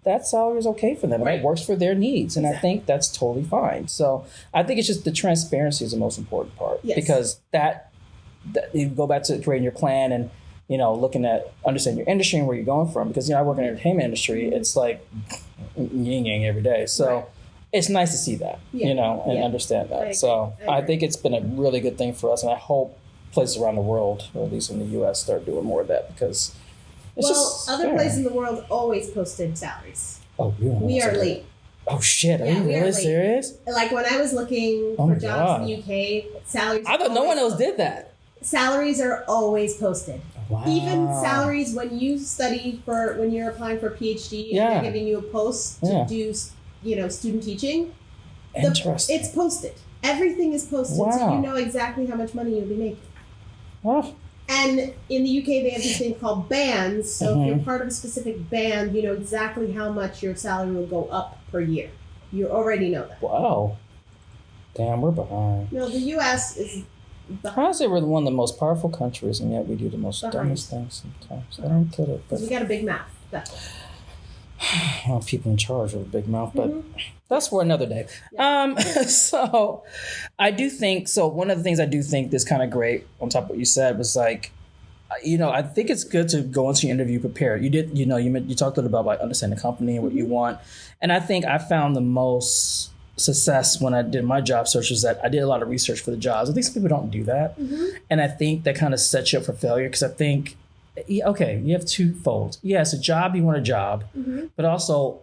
that salary is okay for them. Right. It works for their needs. And I think that's totally fine. So I think it's just the transparency is the most important part. Yes. Because that you go back to creating your plan and, looking at understanding your industry and where you're going from. Because, I work in the entertainment industry. It's like yin yang every day. So it's nice to see that, and understand that. I think it's been a really good thing for us. And I hope places around the world, or at least in the U.S., start doing more of that because other places in the world always posted salaries. Oh, we are late. Oh shit! Are you really serious? Like when I was looking for jobs in the UK, salaries. I thought no one else did that. Salaries are always posted. Wow. Even salaries when you study when you're applying for a PhD and they're giving you a post to do, student teaching. Interesting. It's posted. Everything is posted, so you know exactly how much money you'll be making. Wow. And in the UK, they have this thing called bands. So if you're part of a specific band, you know exactly how much your salary will go up per year. You already know that. Wow. Damn, we're behind. No, the US is behind. How is it we're one of the most powerful countries and yet we do the most dumbest things sometimes? I don't get it. Because we got a big mouth. That's well, people in charge with a big mouth, but that's for another day. Yeah. So I do think, one of the things I do think that's kind of great on top of what you said was like, I think it's good to go into your interview prepared. You did, you talked a little about like understanding the company and what you want. And I think I found the most success when I did my job search is that I did a lot of research for the jobs. I think some people don't do that. And I think that kind of sets you up for failure because I think, okay, you have twofold. Yeah, it's a job, you want a job, but also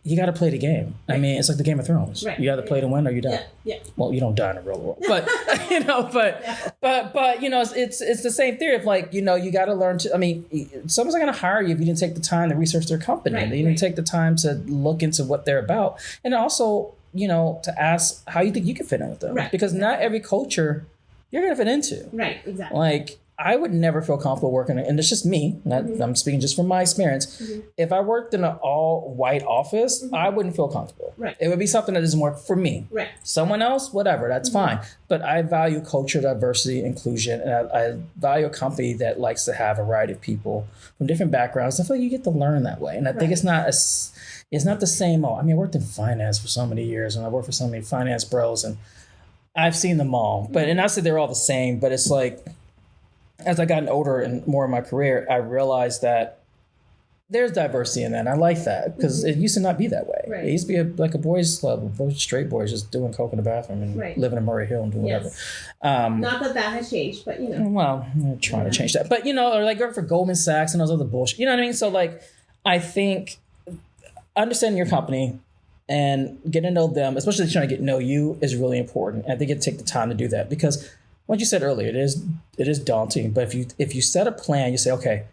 you got to play the game. I mean, it's like the Game of Thrones. Right. You got to play to win or you die. Yeah. Well, you don't die in the real world, but it's the same theory of like, you got to learn to, I mean, someone's not going to hire you if you didn't take the time to research their company. Right, you didn't take the time to look into what they're about. And also, to ask how you think you can fit in with them. Right. Because not every culture you're going to fit into. Right, exactly. Like, I would never feel comfortable working, and it's just me, I'm speaking just from my experience. If I worked in an all-white office, I wouldn't feel comfortable. Right. It would be something that doesn't work for me. Right. Someone else, whatever, that's fine. But I value culture, diversity, inclusion, and I value a company that likes to have a variety of people from different backgrounds. I feel like you get to learn that way. And I think it's not the same. I worked in finance for so many years, and I worked for so many finance bros, and I've seen them all. And I said they're all the same, but it's like, as I gotten older and more in my career, I realized that there's diversity in that. And I like that because it used to not be that way. Right. It used to be like a boys' club, a bunch of straight boys just doing coke in the bathroom and living in Murray Hill and doing whatever. Not that has changed, but Well, I'm trying to change that. But, or like working for Goldman Sachs and those other bullshit. You know what I mean? So like, I think understanding your company and getting to know them, especially trying to get to know you, is really important. And I think it take the time to do that because what you said earlier, it is daunting. But if you set a plan, you say, okay,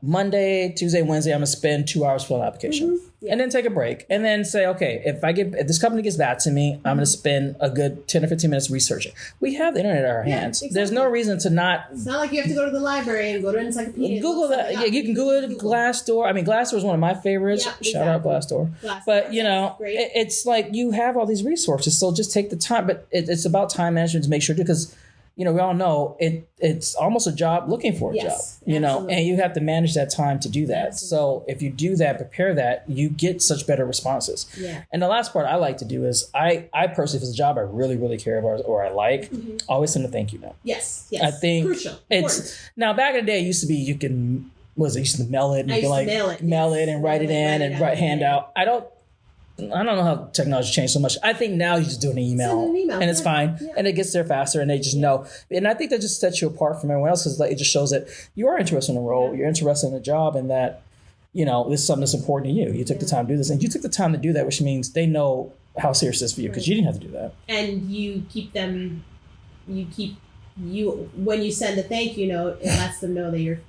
Monday, Tuesday, Wednesday, I'm gonna spend 2 hours filling an application, and then take a break, and then say, okay, if this company gets back to me, I'm gonna spend a good 10 or 15 minutes researching. We have the internet at our hands. Exactly. There's no reason to not. It's not like you have to go to the library and go to an encyclopedia. Google that. Yeah, you can Google it. Glassdoor. I mean, Glassdoor is one of my favorites. Shout out Glassdoor. But it's like you have all these resources, so just take the time. But it's about time management to make sure, because we all know it's almost a job looking for a job, absolutely. And you have to manage that time to do that. Absolutely. So if you do that, prepare that, you get such better responses. Yeah. And the last part I like to do is I personally, if it's a job I really, really care about or I like, always send a thank you note. Yes. I think crucial. Now back in the day, it used to be you can, used to mail it and you can like mail it and write it in and hand out. I don't know how technology changed so much. I think now you just do an email, Send an email, and it's fine, and it gets there faster, and they just know. And I think that just sets you apart from everyone else because like, it just shows that you are interested in the role, you're interested in the job, and that this is something that's important to you. You took the time to do this, and you took the time to do that, which means they know how serious it is for you because you didn't have to do that. And when you send a thank you note, it lets them know that you're,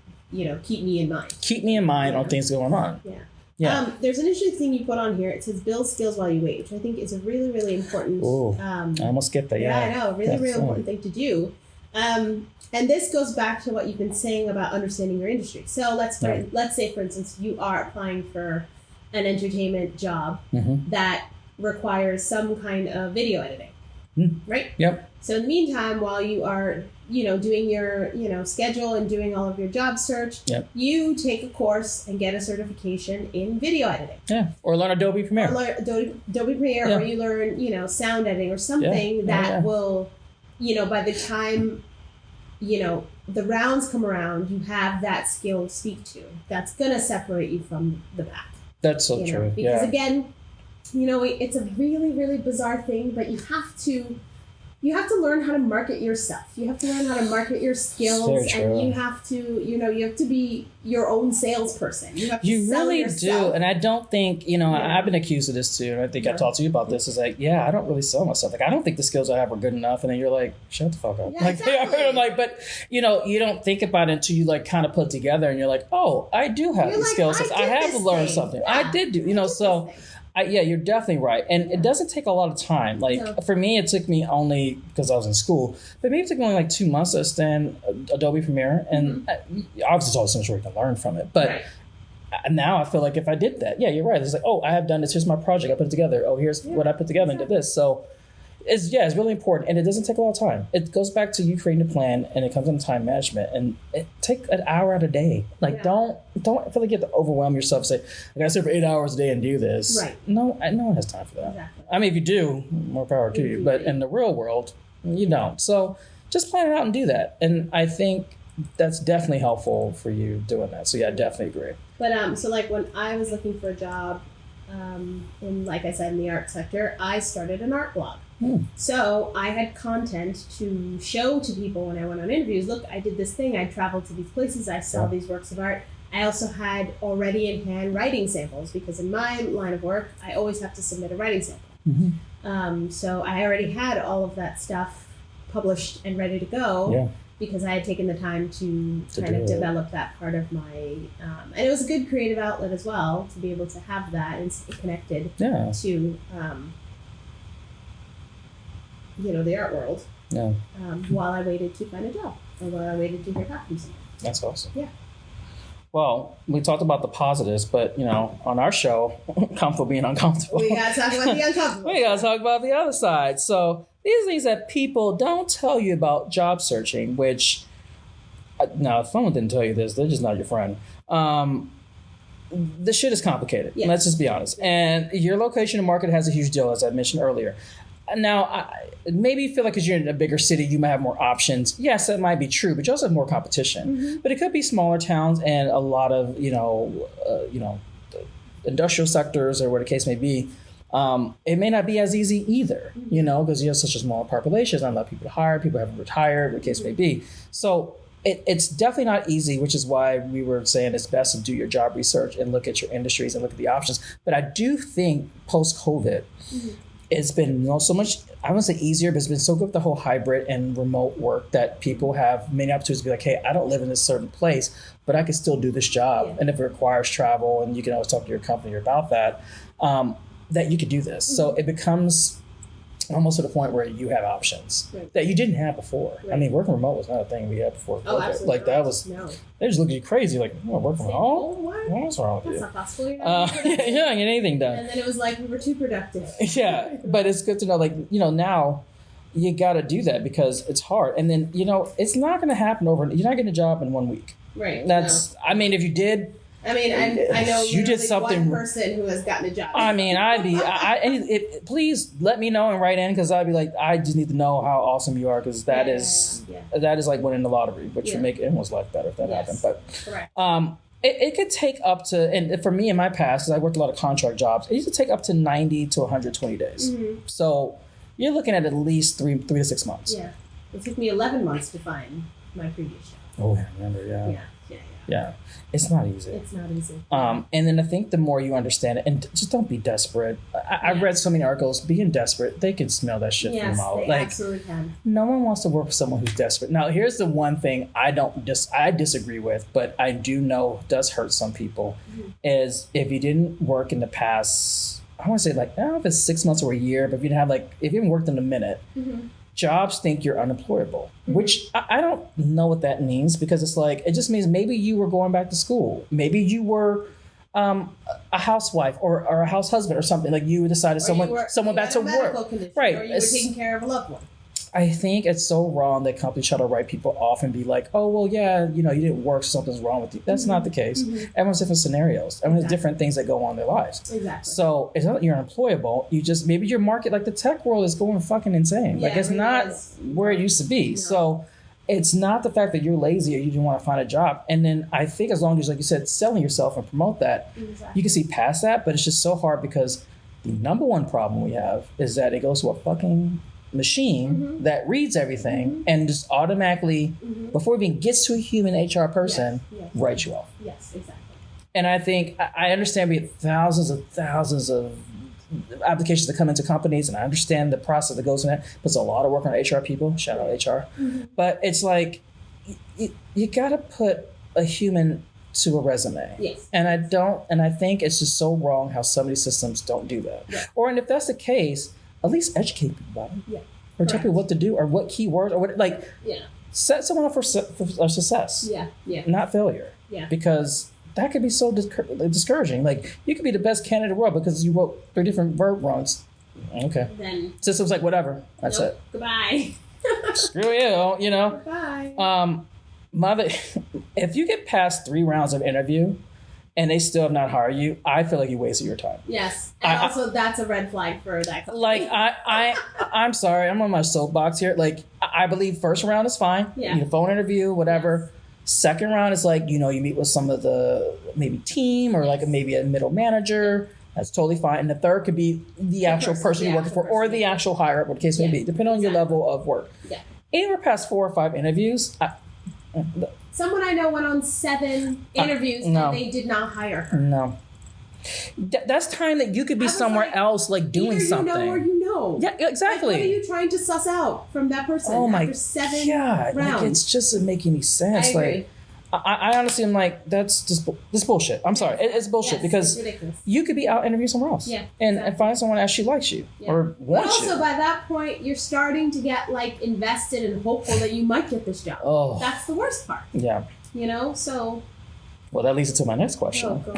keep me in mind. Keep me in mind on things going on. Yeah. Yeah. There's an interesting thing you put on here. It says build skills while you wait, which I think is a really, really important. I almost skipped that. Yeah, I know. Really, really important thing to do. And this goes back to what you've been saying about understanding your industry. So let's say, for instance, you are applying for an entertainment job that requires some kind of video editing, right? Yep. So in the meantime, while you are, doing your, schedule and doing all of your job search, you take a course and get a certification in video editing. Yeah. Or learn Adobe Premiere. Or learn Adobe Premiere, or you learn, sound editing or something that will, by the time, the rounds come around, you have that skill to speak to. That's going to separate you from the pack. That's so true. Because again, it's a really, really bizarre thing, but you have to learn how to market yourself. You have to learn how to market your skills, and you have to, you have to be your own salesperson. You have to sell really yourself. do, and I don't think I've been accused of this too, and I think I talked to you about this. Is like, I don't really sell myself. Like, I don't think the skills I have are good enough, and then you're like, shut the fuck up. Yeah, exactly. I'm like, but you don't think about it until you like kind of put together, and you're like, oh, I do have the skills. I have to learn something. Yeah, I did do, so. You're definitely right. And it doesn't take a lot of time. Like, for me, it took me only, because I was in school, but maybe it took me only like 2 months to understand Adobe Premiere. And obviously, it's always so much where you can learn from it. But now I feel like if I did that, you're right. It's like, oh, I have done this. Here's my project. I put it together. Oh, here's what I put together and did this. So it's really important. And it doesn't take a lot of time. It goes back to you creating a plan, and it comes into time management. And take an hour out a day. Like, don't feel like you have to overwhelm yourself and say, I got to sit for 8 hours a day and do this. Right. No one has time for that. Exactly. I mean, if you do, more power to you. But in the real world, you don't. So just plan it out and do that. And I think that's definitely helpful for you doing that. So I definitely agree. But so like when I was looking for a job in, like I said, in the art sector, I started an art blog. So I had content to show to people when I went on interviews. Look, I did this thing. I traveled to these places. I saw these works of art. I also had already in hand writing samples, because in my line of work, I always have to submit a writing sample. So I already had all of that stuff published and ready to go because I had taken the time to kind of develop that part of my... and it was a good creative outlet as well to be able to have that and stay connected to... the art world. While I waited to find a job, or while I waited to hear back from someone. That's awesome. Yeah. Well, we talked about the positives, but on our show, comfortable being uncomfortable. We gotta talk about the uncomfortable. We gotta talk about the other side. So these are things that people don't tell you about job searching. Which, now, if someone didn't tell you this, they're just not your friend. The shit is complicated. Yeah. Let's just be honest. And your location and market has a huge deal, as I mentioned earlier. Now, maybe you feel like because you're in a bigger city, you might have more options. Yes, that might be true, but you also have more competition. But it could be smaller towns and a lot of, industrial sectors or what the case may be. It may not be as easy either, because you have such a small population, not a lot of people to hire, people haven't retired, what the case may be. So it's definitely not easy, which is why we were saying it's best to do your job research and look at your industries and look at the options. But I do think post-COVID, it's been so much, I wouldn't say easier, but it's been so good with the whole hybrid and remote work that people have many opportunities to be like, hey, I don't live in this certain place, but I can still do this job. And if it requires travel, and you can always talk to your company about that, that you could do this. So it becomes almost to the point where you have options that you didn't have before. I mean, working remote was not a thing we had before. Oh, absolutely. Like that was, they just look at you crazy, like, work from home? What's wrong with you? That's not possible. You're not getting anything done. And then it was like, we were too productive. But it's good to know, like, now you got to do that because it's hard. And then, it's not going to happen you're not getting a job in 1 week. Right. I mean, if you did, I know you did something. One person who has gotten a job. I mean, please let me know and write in, because I'd be like, I just need to know how awesome you are, because that is like winning the lottery, but you make everyone's life better if that happened. But correct. it could take up to, and for me in my past, because I worked a lot of contract jobs, it used to take up to 90 to 120 days. So you're looking at least three to 6 months. Yeah. It took me 11 months to find my previous job. Oh, I remember, yeah. It's not easy. It's not easy. And then I think the more you understand it, and just don't be desperate. I've read so many articles, being desperate, they can smell that shit from a mile. They absolutely can. No one wants to work with someone who's desperate. Now, here's the one thing I disagree with, but I do know does hurt some people, is if you didn't work in the past, I want to say like, I don't know if it's 6 months or a year, but if you didn't have if you haven't worked in a minute, jobs think you're unemployable, which I don't know what that means, because it's like, it just means maybe you were going back to school. Maybe you were a housewife or a house husband or something. Like you decided someone back to work. Right. Or you were taking care of a loved one. I think it's so wrong that companies try to write people off and be like, oh, well, yeah, you didn't work, so something's wrong with you. That's not the case. Everyone's different scenarios. Everyone has different things that go on in their lives. Exactly. So it's not that you're unemployable. You just, maybe your market, like the tech world is going fucking insane. Yeah, it's not where it used to be. No. So it's not the fact that you're lazy or you didn't want to find a job. And then I think as long as, like you said, selling yourself and promote that, you can see past that. But it's just so hard, because the number one problem we have is that it goes to a fucking machine that reads everything and just automatically, before it even gets to a human HR person, writes you off. Yes, exactly. And I think, I understand we have thousands of applications that come into companies, and I understand the process that goes in that, but it's a lot of work on HR people. Shout out HR. But it's like, you got to put a human to a resume. Yes. And I think it's just so wrong how some of these systems don't do that. Yeah. Or, and if that's the case, at least educate people about it. Yeah. Or tell people what to do, or what keywords, or what, set someone up for success. Yeah. Yeah. Not failure. Yeah. Because that could be so discouraging. Like, you could be the best candidate in the world because you wrote 3 different verb runs. Okay. Then system's like, whatever. That's it. Goodbye. Screw you, Goodbye. If you get past 3 rounds of interview and they still have not hired you, I feel like you wasted your time. Yes. And also that's a red flag for that company. Like, I'm sorry, I'm on my soapbox here. Like, I believe first round is fine. Yeah. You need a phone interview, whatever. Yes. Second round is like, you meet with some of the maybe team or like maybe a middle manager. That's totally fine. And the third could be the actual person you're working for, or the actual hire up, what the case may be, depending on your level of work. Yeah. Anywhere past 4 or 5 interviews, someone I know went on 7 interviews and they did not hire her. No. That's time that you could be somewhere else, like doing something. You know or you know. Yeah, exactly. Like, what are you trying to suss out from that person after 7 rounds? Like, it's just doesn't make any sense. I agree. Like, I honestly am like, that's just this bullshit. I'm sorry. It's bullshit because you could be out interviewing somewhere else. Yeah, and find someone that actually likes you or wants you. But also by that point, you're starting to get like invested and hopeful that you might get this job. Oh. That's the worst part. Yeah. So. Well, that leads to my next question. Oh, God.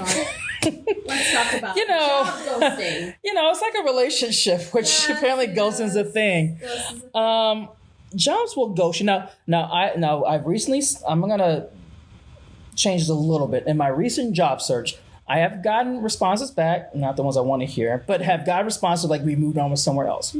Let's talk about job ghosting. It's like a relationship, which apparently ghosting is a thing. Jobs will ghost you. Now I've recently, I'm going to change it a little bit. In my recent job search, I have gotten responses back, not the ones I want to hear, but have gotten responses like we moved on with somewhere else.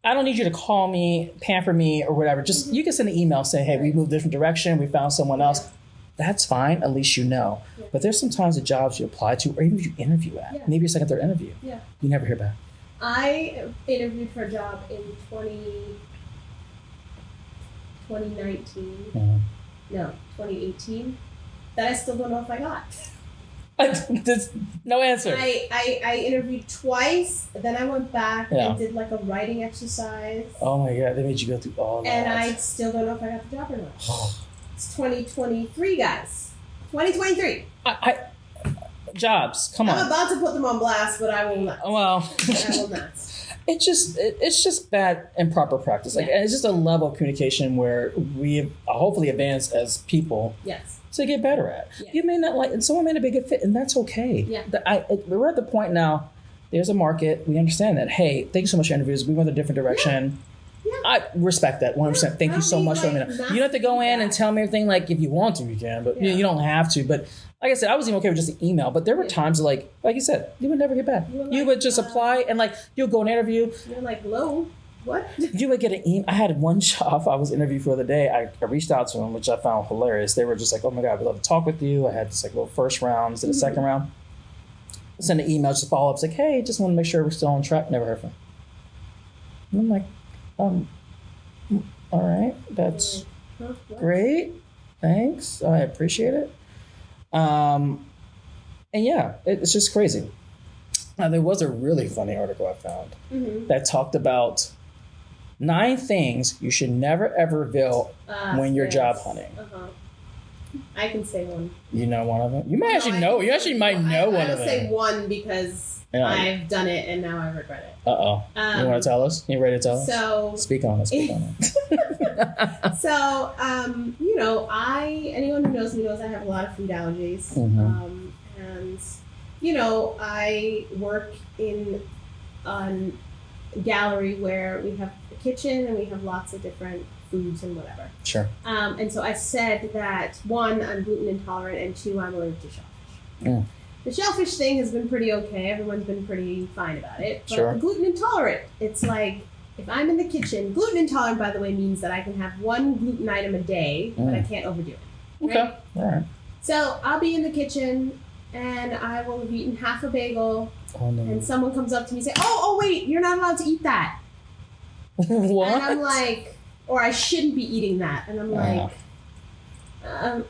I don't need you to call me, pamper me, or whatever. Just you can send an email saying, hey, we moved a different direction, we found someone else. That's fine, at least you know. Yeah. But there's sometimes the jobs you apply to, or even you interview at, maybe your second, third interview. Yeah. You never hear back. I interviewed for a job in 2019. No, 2018. That I still don't know if I got. There's no answer. I interviewed twice, then I went back and did like a writing exercise. Oh my God, they made you go through all that. And I still don't know if I got the job or not. It's 2023, guys. 2023. Jobs, come on. I'm about to put them on blast, but I will not. Well. I will not. It's just bad improper practice. Like, it's just a level of communication where we hopefully advance as people. Yes. To get better at. Yeah. You may not like, and someone may not be a good fit, and that's okay. Yeah. We're at the point now. There's a market. We understand that. Hey, thank you so much for interviews. We went a different direction. Yeah. I respect that 100%. Thank you so much for letting me know. You don't have to go in and tell me everything. Like, if you want to, you can, but you don't have to. But like I said, I was even okay with just an email. But there were times like you said, you would never get back. You would just apply and like you'll go and interview. You're like, hello. What? You would get an email. I had one job I was interviewed for the other day. I reached out to them, which I found hilarious. They were just like, oh my God, we'd love to talk with you. I had this like little first round, did a second round. Send an email just to follow up. It's like, hey, just want to make sure we're still on track. Never heard from them. And I'm like, all right, that's great. Thanks. I appreciate it. And yeah, it's just crazy. Now, there was a really funny article I found that talked about 9 things you should never ever reveal when you're job hunting. I can say one. You know one of them? You might actually know. You actually might know one of them. I'll say one because I've done it and now I regret it. Uh-oh. You want to tell us? You ready to tell us? So speak on it. Speak on it. So, anyone who knows me knows I have a lot of food allergies. And, I work in a gallery where we have a kitchen and we have lots of different foods and whatever. Sure. And so I said that 1, I'm gluten intolerant, and 2, I'm allergic to shellfish. The shellfish thing has been pretty okay. Everyone's been pretty fine about it. But sure. Gluten intolerant, it's like, if I'm in the kitchen, gluten intolerant, by the way, means that I can have 1 gluten item a day, but I can't overdo it. Right? Okay. All right. So I'll be in the kitchen and I will have eaten half a bagel, and someone comes up to me and say, oh, wait, you're not allowed to eat that. What? And I'm like, or I shouldn't be eating that. And I'm like, I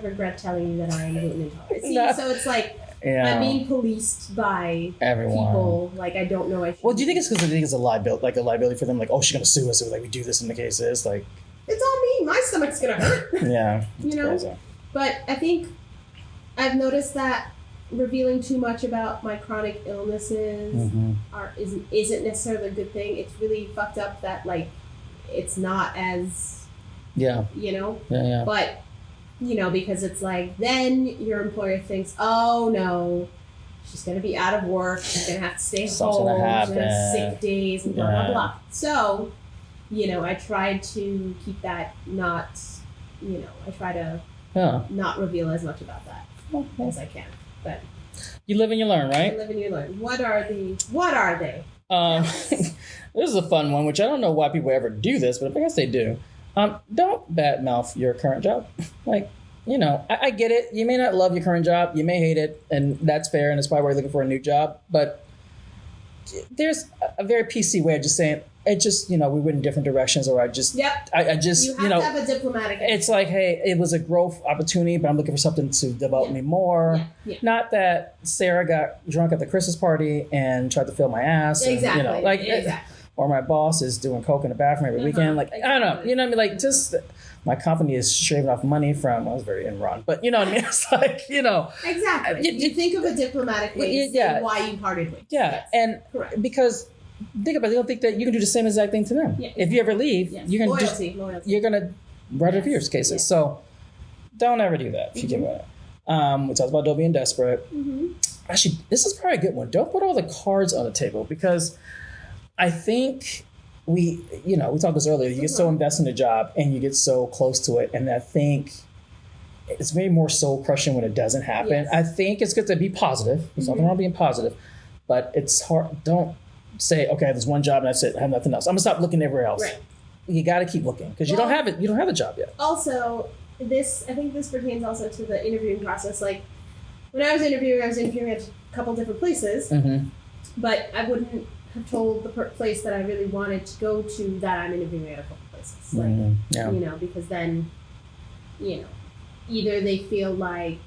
regret telling you that I am gluten intolerant. See, so it's like, I'm being policed by everyone. People. Like, I don't know. Well, do you think it's because they think it's a liability for them? Like, oh, she's going to sue us if we do this in the case is like. It's all me. My stomach's going to hurt. Yeah. Crazy. But I think I've noticed that revealing too much about my chronic illnesses isn't necessarily a good thing. It's really fucked up that, like, it's not as, Yeah. But, because it's like, then your employer thinks, oh, no, she's going to be out of work. She's going to have to stay home. She's going to have sick days and blah, blah, blah. So, I try to keep that not, I try to not reveal as much about that as I can. But you live and you learn, right? You live and you learn. What are they? This is a fun one, which I don't know why people ever do this, but I guess they do. Don't badmouth your current job. Like, I get it. You may not love your current job. You may hate it, and that's fair, and it's probably why you're looking for a new job. But there's a very PC way of just saying, it just, we went in different directions, or I just, you have to have a diplomatic answer. It's like, hey, it was a growth opportunity, but I'm looking for something to develop me more. Not that Sarah got drunk at the Christmas party and tried to fill my ass. Exactly. And, exactly. Or my boss is doing coke in the bathroom every weekend. Like, I don't know. You know what I mean? Like, just my company is shaving off money from, I was very Enron, but you know what I mean? It's like, Exactly. You think of a diplomatic way to say why you parted ways. Yeah. Yes. And correct. Because think about it, they don't think that you can do the same exact thing to them. Yeah. If you ever leave, you're going to you're going to write a few cases. Yeah. So don't ever do that if you get it. We talked about don't being desperate. Actually, this is probably a good one. Don't put all the cards on the table, because I think we talked this earlier. You get so invested in a job and you get so close to it. And I think it's very more soul crushing when it doesn't happen. Yes. I think it's good to be positive. There's nothing wrong with being positive, but it's hard. Don't say, okay, there's one job and that's it. I have nothing else. I'm gonna stop looking everywhere else. Right. You got to keep looking because you don't have it. You don't have a job yet. Also, I think this pertains also to the interviewing process. Like when I was interviewing at a couple different places, but I wouldn't have told the place that I really wanted to go to that I'm interviewing at a couple places. Like, because then, either they feel like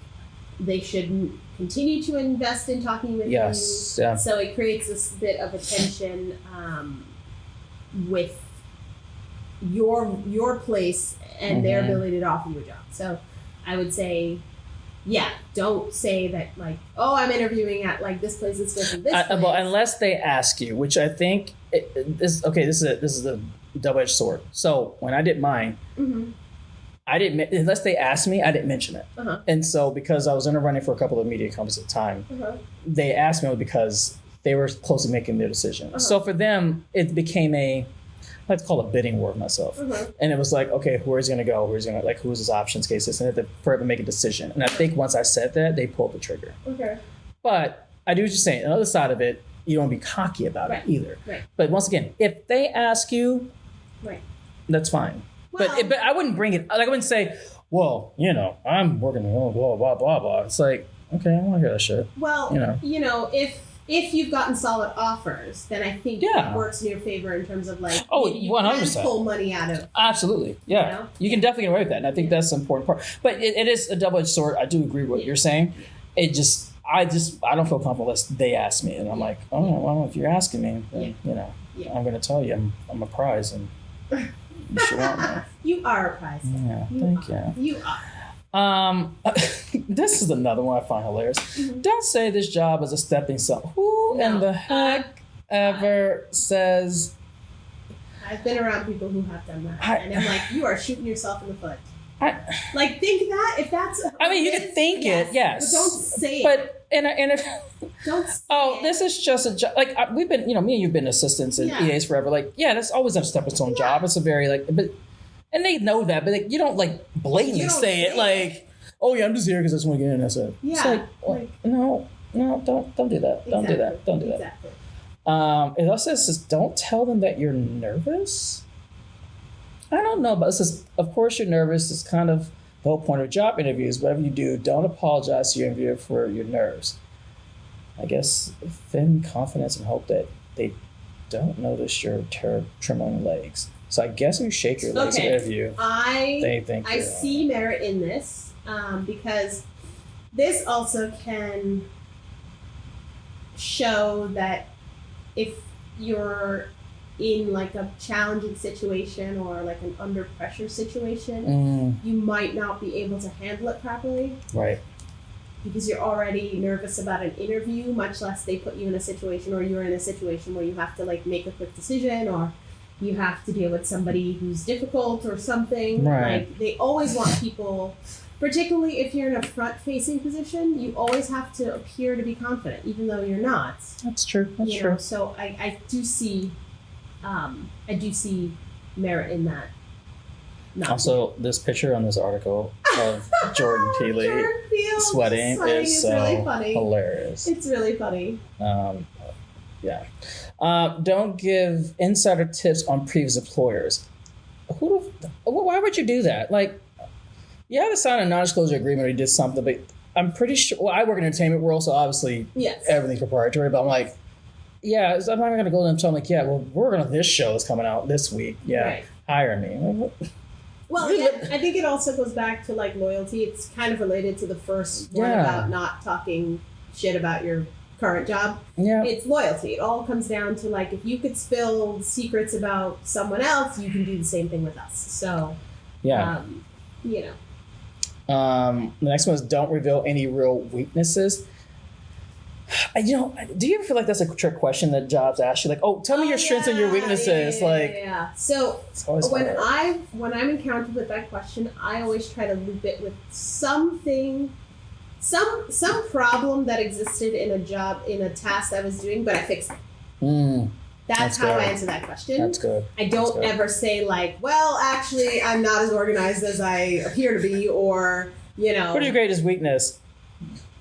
they shouldn't continue to invest in talking with you. Yeah. So it creates this bit of a tension with your place and their ability to offer you a job. So I would say, don't say that like, oh, I'm interviewing at like this place, this place. Well, unless they ask you, which I think this is a double-edged sword. So when I did mine, I didn't, unless they asked me, I didn't mention it. And so because I was in a running for a couple of media companies at the time, they asked me because they were close to making their decision. So for them, it became I like to call it a bidding war of myself. And it was like, okay, where's he going to go? Who's his options cases? And for it to make a decision. And I think once I said that, they pulled the trigger. But I do what you're saying. Another side of it, you don't be cocky about it either. Right. But once again, if they ask you, that's fine. Well, but I wouldn't bring it. Like I wouldn't say, well, I'm working blah blah blah blah. It's like, okay, I don't want to hear that shit. Well, if you've gotten solid offers, then I think it works in your favor in terms of like, you 100%. Can pull money out of. Absolutely, yeah. You can definitely get away with that, and I think that's the important part. But it is a double-edged sword. I do agree with what you're saying. I don't feel comfortable unless they ask me, and I'm like, oh well, if you're asking me, then I'm going to tell you I'm a prize, and you should want me. You are a prize. Yeah, thank you. You are. This is another one I find hilarious. Mm-hmm. Don't say this job is a stepping stone. Who in the heck ever says? I've been around people who have done that, and I'm like, you are shooting yourself in the foot. Think that if that's. You can think it, yes, but don't say it. But if don't. Say this is just a job. Like we've been, me and you've been assistants in EAs forever. Like, that's always a stepping stone job. It's a very but. And they know that, but you don't blatantly say it like, "Oh yeah, I'm just here because I just want to get in." That's it. Yeah. It's no, don't do that. Don't do that. Don't do that. Exactly. It also says, "Don't tell them that you're nervous." I don't know, but it says, "Of course you're nervous. It's kind of the whole point of job interviews. Whatever you do, don't apologize to your interviewer for your nerves." I guess thin confidence and hope that they don't notice your trembling legs. So I guess if you shake your legs in the interview, they think I see merit in this because this also can show that if you're in like a challenging situation or like an under pressure situation, you might not be able to handle it properly. Right. Because you're already nervous about an interview, much less they put you in a situation or you're in a situation where you have to make a quick decision or you have to deal with somebody who's difficult or something. Right. They always want people, particularly if you're in a front-facing position, you always have to appear to be confident, even though you're not. That's true. That's true. So I do see merit in that. Also, this picture on this article of Jordan Peele sweating is so really funny. Hilarious. It's really funny. Don't give insider tips on previous employers. Why would you do that? Like, you have to sign a non-disclosure agreement or you did something, but I'm pretty sure. Well, I work in the entertainment world, so obviously everything's proprietary. But I'm like, I'm not going to go to them and tell them like, well, we're going to this show that's coming out this week. Hire me. Well, I think it also goes back to loyalty. It's kind of related to the first one about not talking shit about your current job. Yeah. It's loyalty. It all comes down to if you could spill secrets about someone else, you can do the same thing with us. So, the next one is don't reveal any real weaknesses. Do you ever feel like that's a trick question that jobs ask you? Like, tell me your strengths and your weaknesses. So when I'm encountered with that question, I always try to loop it with something, some problem that existed in a job, in a task I was doing, but I fixed it. That's how I answer that question. That's good. I don't ever say well, actually, I'm not as organized as I appear to be, or What are your greatest weakness?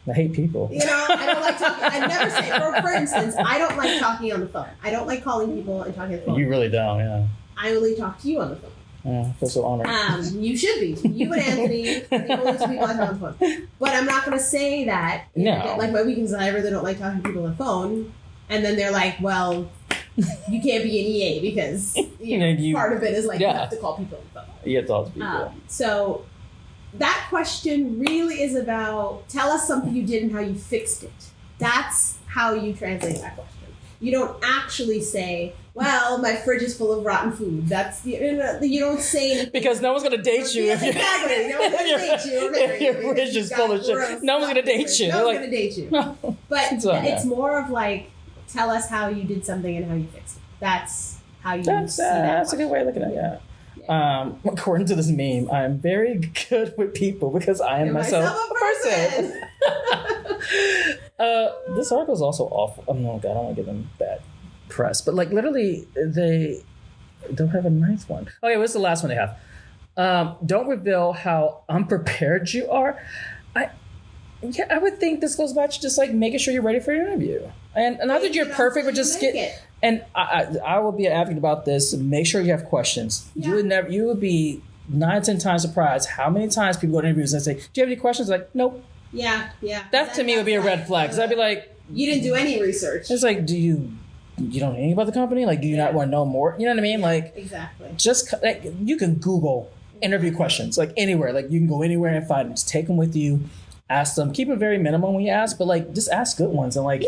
I hate people. I don't like talking. I never say, for instance, I don't like talking on the phone. I don't like calling people and talking on the phone. You really don't, yeah. I only talk to you on the phone. Yeah, I feel so honored. You should be. You and Anthony are the only two people I talk on the phone. But I'm not going to say that. No. My weakness is I really don't like talking to people on the phone. And then they're like, well, you can't be an EA because part of it is you have to call people on the phone. You have to talk to people. So that question really is about tell us something you did and how you fixed it. That's how you translate that question. You don't actually say, well, my fridge is full of rotten food. That's you don't say anything. Because no one's going to date you. Exactly. No one's going to date you. If your fridge is full of shit. No one's going to date you. No one's going to date you. But it's more of tell us how you did something and how you fixed it. That's how you see that. That's a good way of looking at it, yeah. According to this meme, I'm very good with people because I am myself a person. This article is also awful. Oh no, God, I don't want to give them bad press, but literally, they don't have a ninth one. Okay, what's the last one they have? Don't reveal how unprepared you are. Yeah, I would think this goes back to just like making sure you're ready for your interview, and not that you're perfect, but just get. And I will be an advocate about this. Make sure you have questions. Yeah. You would be 9-10 times surprised how many times people go to interviews and say, "Do you have any questions?" Like, nope. Yeah. That to me would be a red flag. Because I'd be like, you didn't do any research. It's like, do you don't know anything about the company? Like, do you not want to know more? You know what I mean? Like, exactly. Just like you can Google interview questions, like anywhere. Like you can go anywhere and find them. Just take them with you. Ask them. Keep it very minimum when you ask, but like just ask good ones and like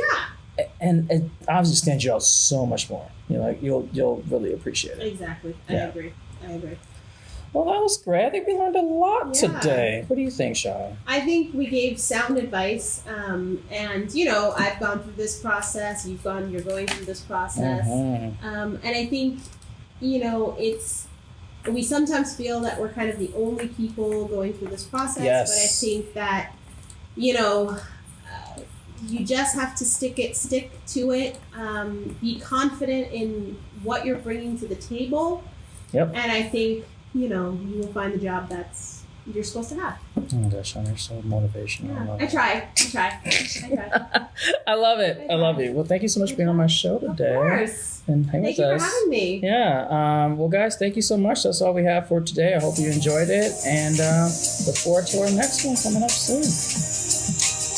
and it obviously stands you out so much more. You know, like you'll really appreciate it. Exactly. I agree. Well, that was great. I think we learned a lot today. What do you think, Shauna? I think we gave sound advice, and I've gone through this process. You're going through this process, and I think we sometimes feel that we're kind of the only people going through this process, but I think that you just have to stick to it, be confident in what you're bringing to the table, and I think you will find the job that's you're supposed to have. Oh my gosh, Shauna, you're so motivational. Yeah, I try. I love it. I love you. Well, thank you so much for being on my show today. Of course. And thank you for having me. Yeah. Well, guys, thank you so much. That's all we have for today. I hope you enjoyed it, and look forward to our next one coming up soon.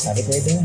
Have a great day.